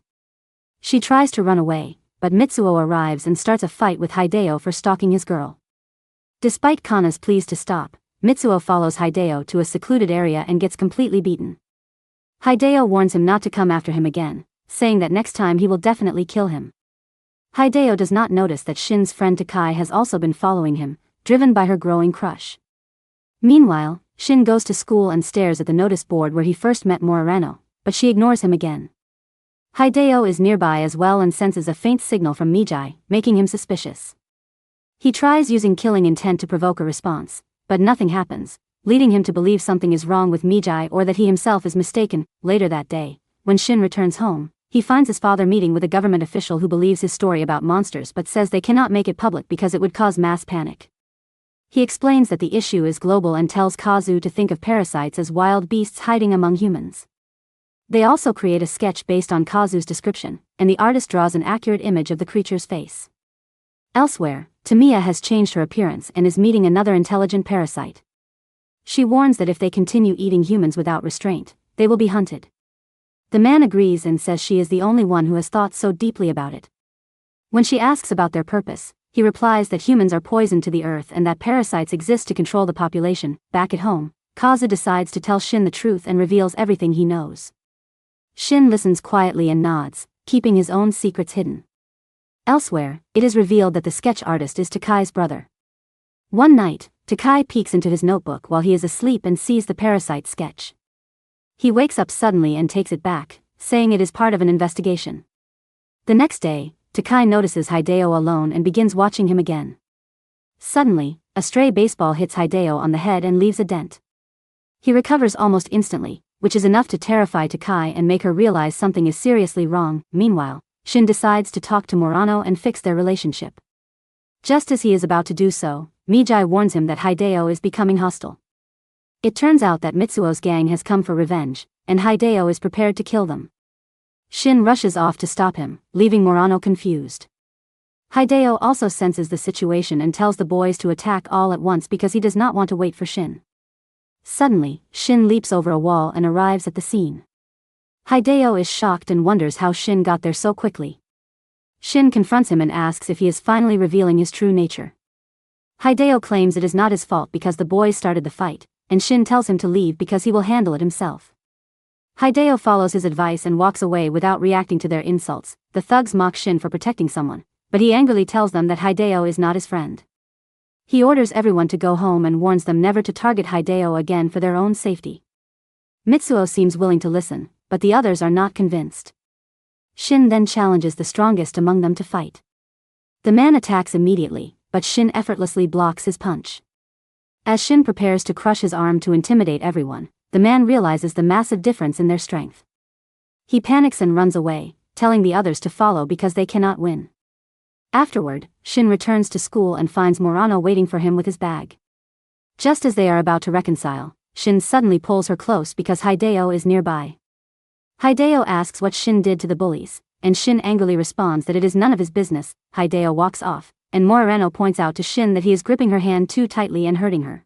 She tries to run away, but Mitsuo arrives and starts a fight with Hideo for stalking his girl. Despite Kana's pleas to stop, Mitsuo follows Hideo to a secluded area and gets completely beaten. Hideo warns him not to come after him again, saying that next time he will definitely kill him. Hideo does not notice that Shin's friend Takai has also been following him, driven by her growing crush. Meanwhile, Shin goes to school and stares at the notice board where he first met Murano, but she ignores him again. Hideo is nearby as well and senses a faint signal from Mijai, making him suspicious. He tries using killing intent to provoke a response, but nothing happens, leading him to believe something is wrong with Mijai or that he himself is mistaken. Later that day, when Shin returns home, he finds his father meeting with a government official who believes his story about monsters but says they cannot make it public because it would cause mass panic. He explains that the issue is global and tells Kazu to think of parasites as wild beasts hiding among humans. They also create a sketch based on Kazu's description, and the artist draws an accurate image of the creature's face. Elsewhere, Tamiya has changed her appearance and is meeting another intelligent parasite. She warns that if they continue eating humans without restraint, they will be hunted. The man agrees and says she is the only one who has thought so deeply about it. When she asks about their purpose, he replies that humans are poison to the earth and that parasites exist to control the population. Back at home, Kazu decides to tell Shin the truth and reveals everything he knows. Shin listens quietly and nods, keeping his own secrets hidden. Elsewhere, it is revealed that the sketch artist is Takai's brother. One night, Takai peeks into his notebook while he is asleep and sees the parasite sketch. He wakes up suddenly and takes it back, saying it is part of an investigation. The next day, Takai notices Hideo alone and begins watching him again. Suddenly, a stray baseball hits Hideo on the head and leaves a dent. He recovers almost instantly, which is enough to terrify Takai and make her realize something is seriously wrong. Meanwhile, Shin decides to talk to Murano and fix their relationship. Just as he is about to do so, Mijai warns him that Hideo is becoming hostile. It turns out that Mitsuo's gang has come for revenge, and Hideo is prepared to kill them. Shin rushes off to stop him, leaving Murano confused. Hideo also senses the situation and tells the boys to attack all at once because he does not want to wait for Shin. Suddenly, Shin leaps over a wall and arrives at the scene. Hideo is shocked and wonders how Shin got there so quickly. Shin confronts him and asks if he is finally revealing his true nature. Hideo claims it is not his fault because the boys started the fight, and Shin tells him to leave because he will handle it himself. Hideo follows his advice and walks away without reacting to their insults. The thugs mock Shin for protecting someone, but he angrily tells them that Hideo is not his friend. He orders everyone to go home and warns them never to target Hideo again for their own safety. Mitsuo seems willing to listen, but the others are not convinced. Shin then challenges the strongest among them to fight. The man attacks immediately, but Shin effortlessly blocks his punch. As Shin prepares to crush his arm to intimidate everyone, the man realizes the massive difference in their strength. He panics and runs away, telling the others to follow because they cannot win. Afterward, Shin returns to school and finds Murano waiting for him with his bag. Just as they are about to reconcile, Shin suddenly pulls her close because Hideo is nearby. Hideo asks what Shin did to the bullies, and Shin angrily responds that it is none of his business. Hideo walks off, and Murano points out to Shin that he is gripping her hand too tightly and hurting her.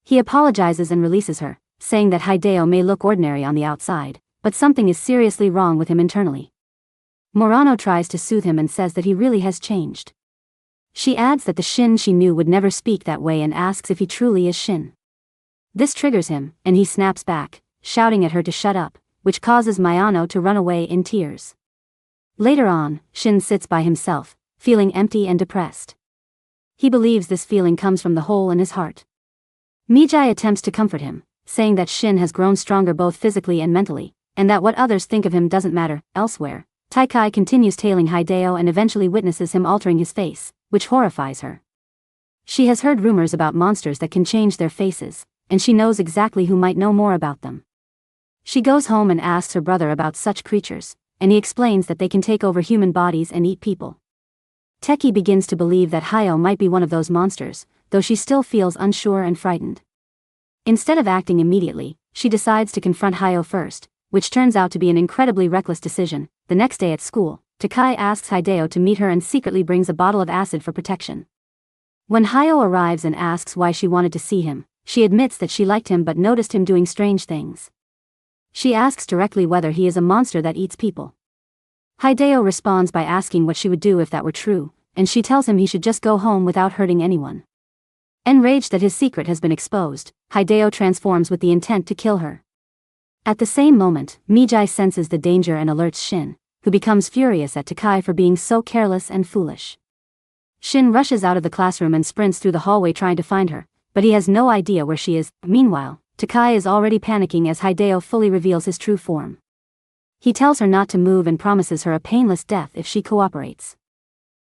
He apologizes and releases her, saying that Hideo may look ordinary on the outside, but something is seriously wrong with him internally. Murano tries to soothe him and says that he really has changed. She adds that the Shin she knew would never speak that way and asks if he truly is Shin. This triggers him, and he snaps back, shouting at her to shut up, which causes Murano to run away in tears. Later on, Shin sits by himself, feeling empty and depressed. He believes this feeling comes from the hole in his heart. Mijai attempts to comfort him, saying that Shin has grown stronger both physically and mentally, and that what others think of him doesn't matter. Elsewhere, Taikai continues tailing Hideo and eventually witnesses him altering his face, which horrifies her. She has heard rumors about monsters that can change their faces, and she knows exactly who might know more about them. She goes home and asks her brother about such creatures, and he explains that they can take over human bodies and eat people. Teki begins to believe that Hayo might be one of those monsters, though she still feels unsure and frightened. Instead of acting immediately, she decides to confront Hayo first, which turns out to be an incredibly reckless decision. The next day at school, Takai asks Hideo to meet her and secretly brings a bottle of acid for protection. When Hayo arrives and asks why she wanted to see him, she admits that she liked him but noticed him doing strange things. She asks directly whether he is a monster that eats people. Hideo responds by asking what she would do if that were true, and she tells him he should just go home without hurting anyone. Enraged that his secret has been exposed, Hideo transforms with the intent to kill her. At the same moment, Mijai senses the danger and alerts Shin, who becomes furious at Takai for being so careless and foolish. Shin rushes out of the classroom and sprints through the hallway trying to find her, but he has no idea where she is. Meanwhile, Takai is already panicking as Hideo fully reveals his true form. He tells her not to move and promises her a painless death if she cooperates.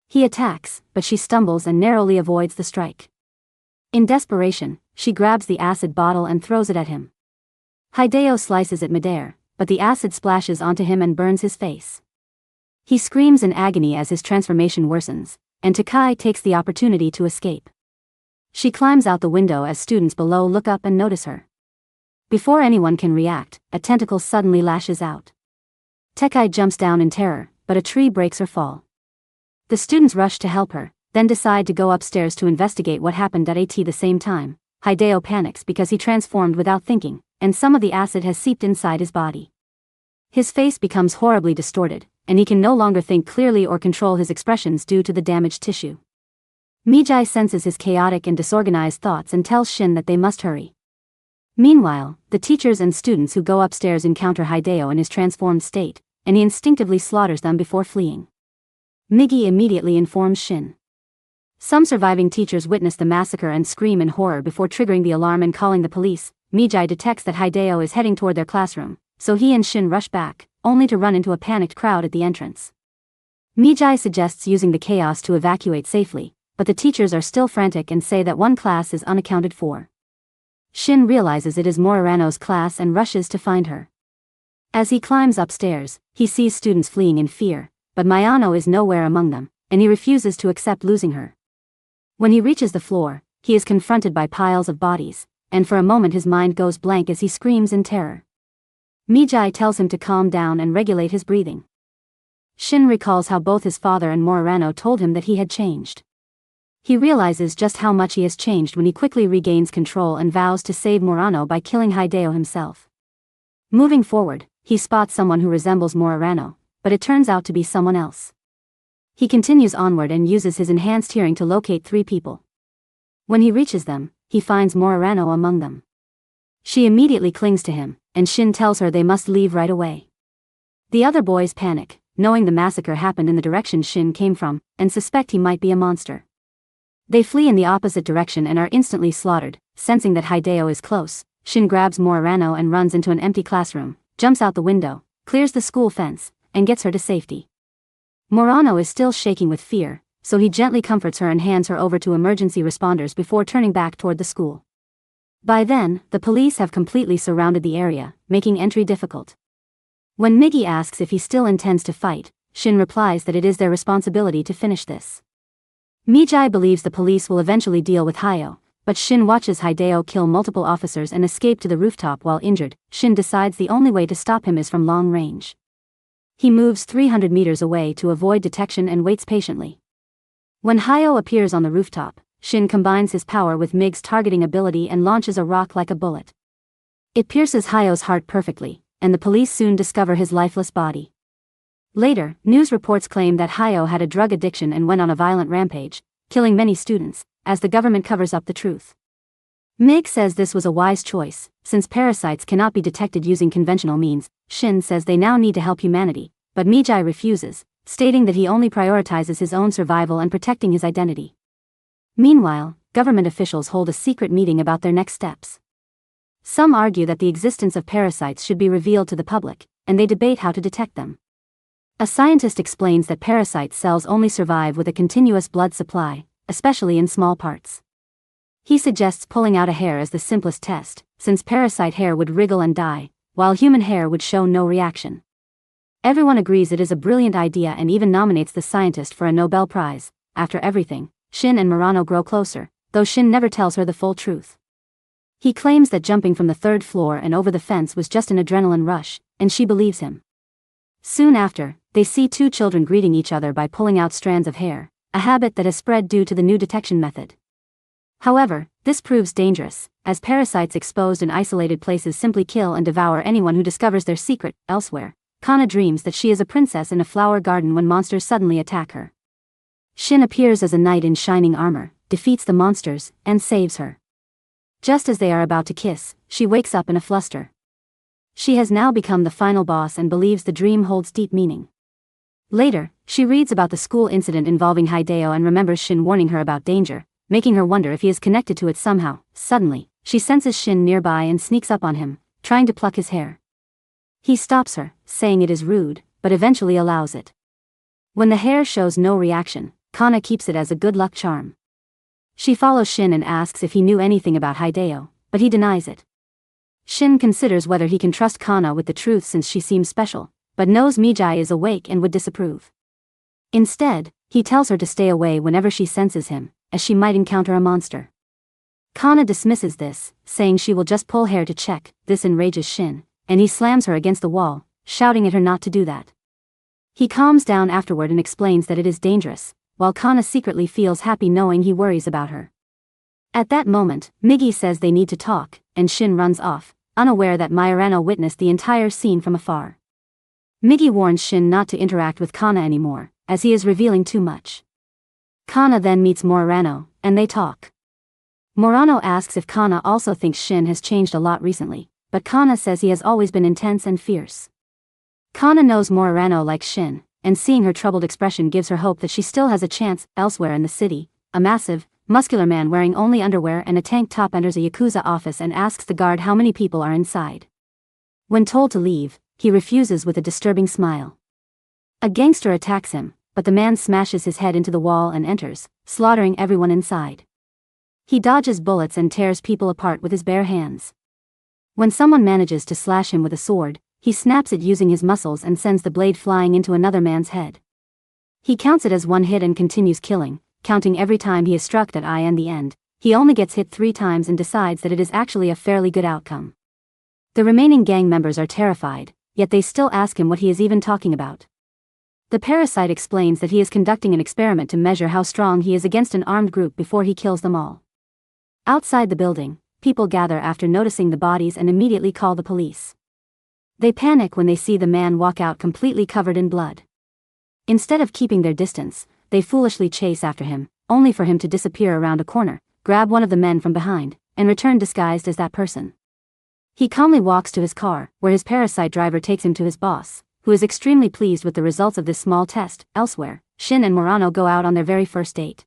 He attacks, but she stumbles and narrowly avoids the strike. In desperation, she grabs the acid bottle and throws it at him. Hideo slices it midair, but the acid splashes onto him and burns his face. He screams in agony as his transformation worsens, and Takai takes the opportunity to escape. She climbs out the window as students below look up and notice her. Before anyone can react, a tentacle suddenly lashes out. Takai jumps down in terror, but a tree breaks her fall. The students rush to help her, then decide to go upstairs to investigate what happened at the same time. Hideo panics because he transformed without thinking, and some of the acid has seeped inside his body. His face becomes horribly distorted, and he can no longer think clearly or control his expressions due to the damaged tissue. Mijai senses his chaotic and disorganized thoughts and tells Shin that they must hurry. Meanwhile, the teachers and students who go upstairs encounter Hideo in his transformed state, and he instinctively slaughters them before fleeing. Migi immediately informs Shin. Some surviving teachers witness the massacre and scream in horror before triggering the alarm and calling the police. Mijai detects that Hideo is heading toward their classroom, so he and Shin rush back, only to run into a panicked crowd at the entrance. Mijai suggests using the chaos to evacuate safely, but the teachers are still frantic and say that one class is unaccounted for. Shin realizes it is Murano's class and rushes to find her. As he climbs upstairs, he sees students fleeing in fear, but Murano is nowhere among them, and he refuses to accept losing her. When he reaches the floor, he is confronted by piles of bodies, and for a moment his mind goes blank as he screams in terror. Mijai tells him to calm down and regulate his breathing. Shin recalls how both his father and Murano told him that he had changed. He realizes just how much he has changed when he quickly regains control and vows to save Murano by killing Hideo himself. Moving forward, he spots someone who resembles Murano, but it turns out to be someone else. He continues onward and uses his enhanced hearing to locate 3 people. When he reaches them, he finds Murano among them. She immediately clings to him, and Shin tells her they must leave right away. The other boys panic, knowing the massacre happened in the direction Shin came from, and suspect he might be a monster. They flee in the opposite direction and are instantly slaughtered. Sensing that Hideo is close, Shin grabs Murano and runs into an empty classroom, jumps out the window, clears the school fence, and gets her to safety. Murano is still shaking with fear, so he gently comforts her and hands her over to emergency responders before turning back toward the school. By then, the police have completely surrounded the area, making entry difficult. When Migi asks if he still intends to fight, Shin replies that it is their responsibility to finish this. Mijai believes the police will eventually deal with Hayo, but Shin watches Hideo kill multiple officers and escape to the rooftop while injured. Shin decides the only way to stop him is from long range. He moves 300 meters away to avoid detection and waits patiently. When Hayo appears on the rooftop, Shin combines his power with Mig's targeting ability and launches a rock like a bullet. It pierces Hayo's heart perfectly, and the police soon discover his lifeless body. Later, news reports claim that Hayo had a drug addiction and went on a violent rampage, killing many students, as the government covers up the truth. Mig says this was a wise choice, since parasites cannot be detected using conventional means. Shin says they now need to help humanity, but Mijai refuses, stating that he only prioritizes his own survival and protecting his identity. Meanwhile, government officials hold a secret meeting about their next steps. Some argue that the existence of parasites should be revealed to the public, and they debate how to detect them. A scientist explains that parasite cells only survive with a continuous blood supply, especially in small parts. He suggests pulling out a hair as the simplest test, since parasite hair would wriggle and die, while human hair would show no reaction. Everyone agrees it is a brilliant idea and even nominates the scientist for a Nobel Prize. After everything, Shin and Murano grow closer, though Shin never tells her the full truth. He claims that jumping from the third floor and over the fence was just an adrenaline rush, and she believes him. Soon after, they see two children greeting each other by pulling out strands of hair, a habit that has spread due to the new detection method. However, this proves dangerous, as parasites exposed in isolated places simply kill and devour anyone who discovers their secret. Elsewhere, Kana dreams that she is a princess in a flower garden when monsters suddenly attack her. Shin appears as a knight in shining armor, defeats the monsters, and saves her. Just as they are about to kiss, she wakes up in a fluster. She has now become the final boss and believes the dream holds deep meaning. Later, she reads about the school incident involving Hideo and remembers Shin warning her about danger, making her wonder if he is connected to it somehow. Suddenly, she senses Shin nearby and sneaks up on him, trying to pluck his hair. He stops her, saying it is rude, but eventually allows it. When the hair shows no reaction, Kana keeps it as a good luck charm. She follows Shin and asks if he knew anything about Hideo, but he denies it. Shin considers whether he can trust Kana with the truth since she seems special, but knows Mijai is awake and would disapprove. Instead, he tells her to stay away whenever she senses him, as she might encounter a monster. Kana dismisses this, saying she will just pull hair to check. This enrages Shin, and he slams her against the wall, shouting at her not to do that. He calms down afterward and explains that it is dangerous, while Kana secretly feels happy knowing he worries about her. At that moment, Migi says they need to talk, and Shin runs off, unaware that Murano witnessed the entire scene from afar. Migi warns Shin not to interact with Kana anymore, as he is revealing too much. Kana then meets Murano, and they talk. Murano asks if Kana also thinks Shin has changed a lot recently, but Kana says he has always been intense and fierce. Kana knows Murano likes Shin, and seeing her troubled expression gives her hope that she still has a chance. Elsewhere in the city, a massive, muscular man wearing only underwear and a tank top enters a Yakuza office and asks the guard how many people are inside. When told to leave, he refuses with a disturbing smile. A gangster attacks him, but the man smashes his head into the wall and enters, slaughtering everyone inside. He dodges bullets and tears people apart with his bare hands. When someone manages to slash him with a sword, he snaps it using his muscles and sends the blade flying into another man's head. He counts it as one hit and continues killing, counting every time he is struck at eye and the end. He only gets hit 3 times and decides that it is actually a fairly good outcome. The remaining gang members are terrified, yet they still ask him what he is even talking about. The parasite explains that he is conducting an experiment to measure how strong he is against an armed group before he kills them all. Outside the building, people gather after noticing the bodies and immediately call the police. They panic when they see the man walk out completely covered in blood. Instead of keeping their distance, they foolishly chase after him, only for him to disappear around a corner, grab one of the men from behind, and return disguised as that person. He calmly walks to his car, where his parasite driver takes him to his boss, who is extremely pleased with the results of this small test. Elsewhere, Shin and Murano go out on their very first date.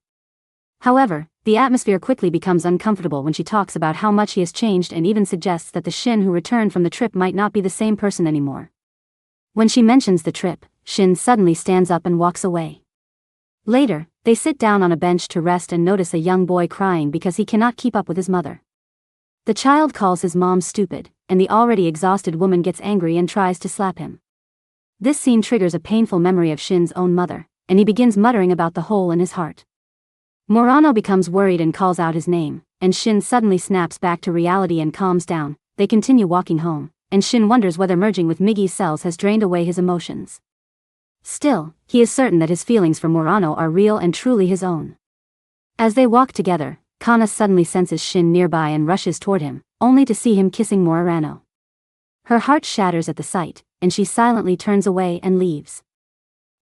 However, the atmosphere quickly becomes uncomfortable when she talks about how much he has changed and even suggests that the Shin who returned from the trip might not be the same person anymore. When she mentions the trip, Shin suddenly stands up and walks away. Later, they sit down on a bench to rest and notice a young boy crying because he cannot keep up with his mother. The child calls his mom stupid, and the already exhausted woman gets angry and tries to slap him. This scene triggers a painful memory of Shin's own mother, and he begins muttering about the hole in his heart. Murano becomes worried and calls out his name, and Shin suddenly snaps back to reality and calms down. They continue walking home, and Shin wonders whether merging with Migi's cells has drained away his emotions. Still, he is certain that his feelings for Murano are real and truly his own. As they walk together, Kana suddenly senses Shin nearby and rushes toward him, only to see him kissing more Arano. Her heart shatters at the sight, and she silently turns away and leaves.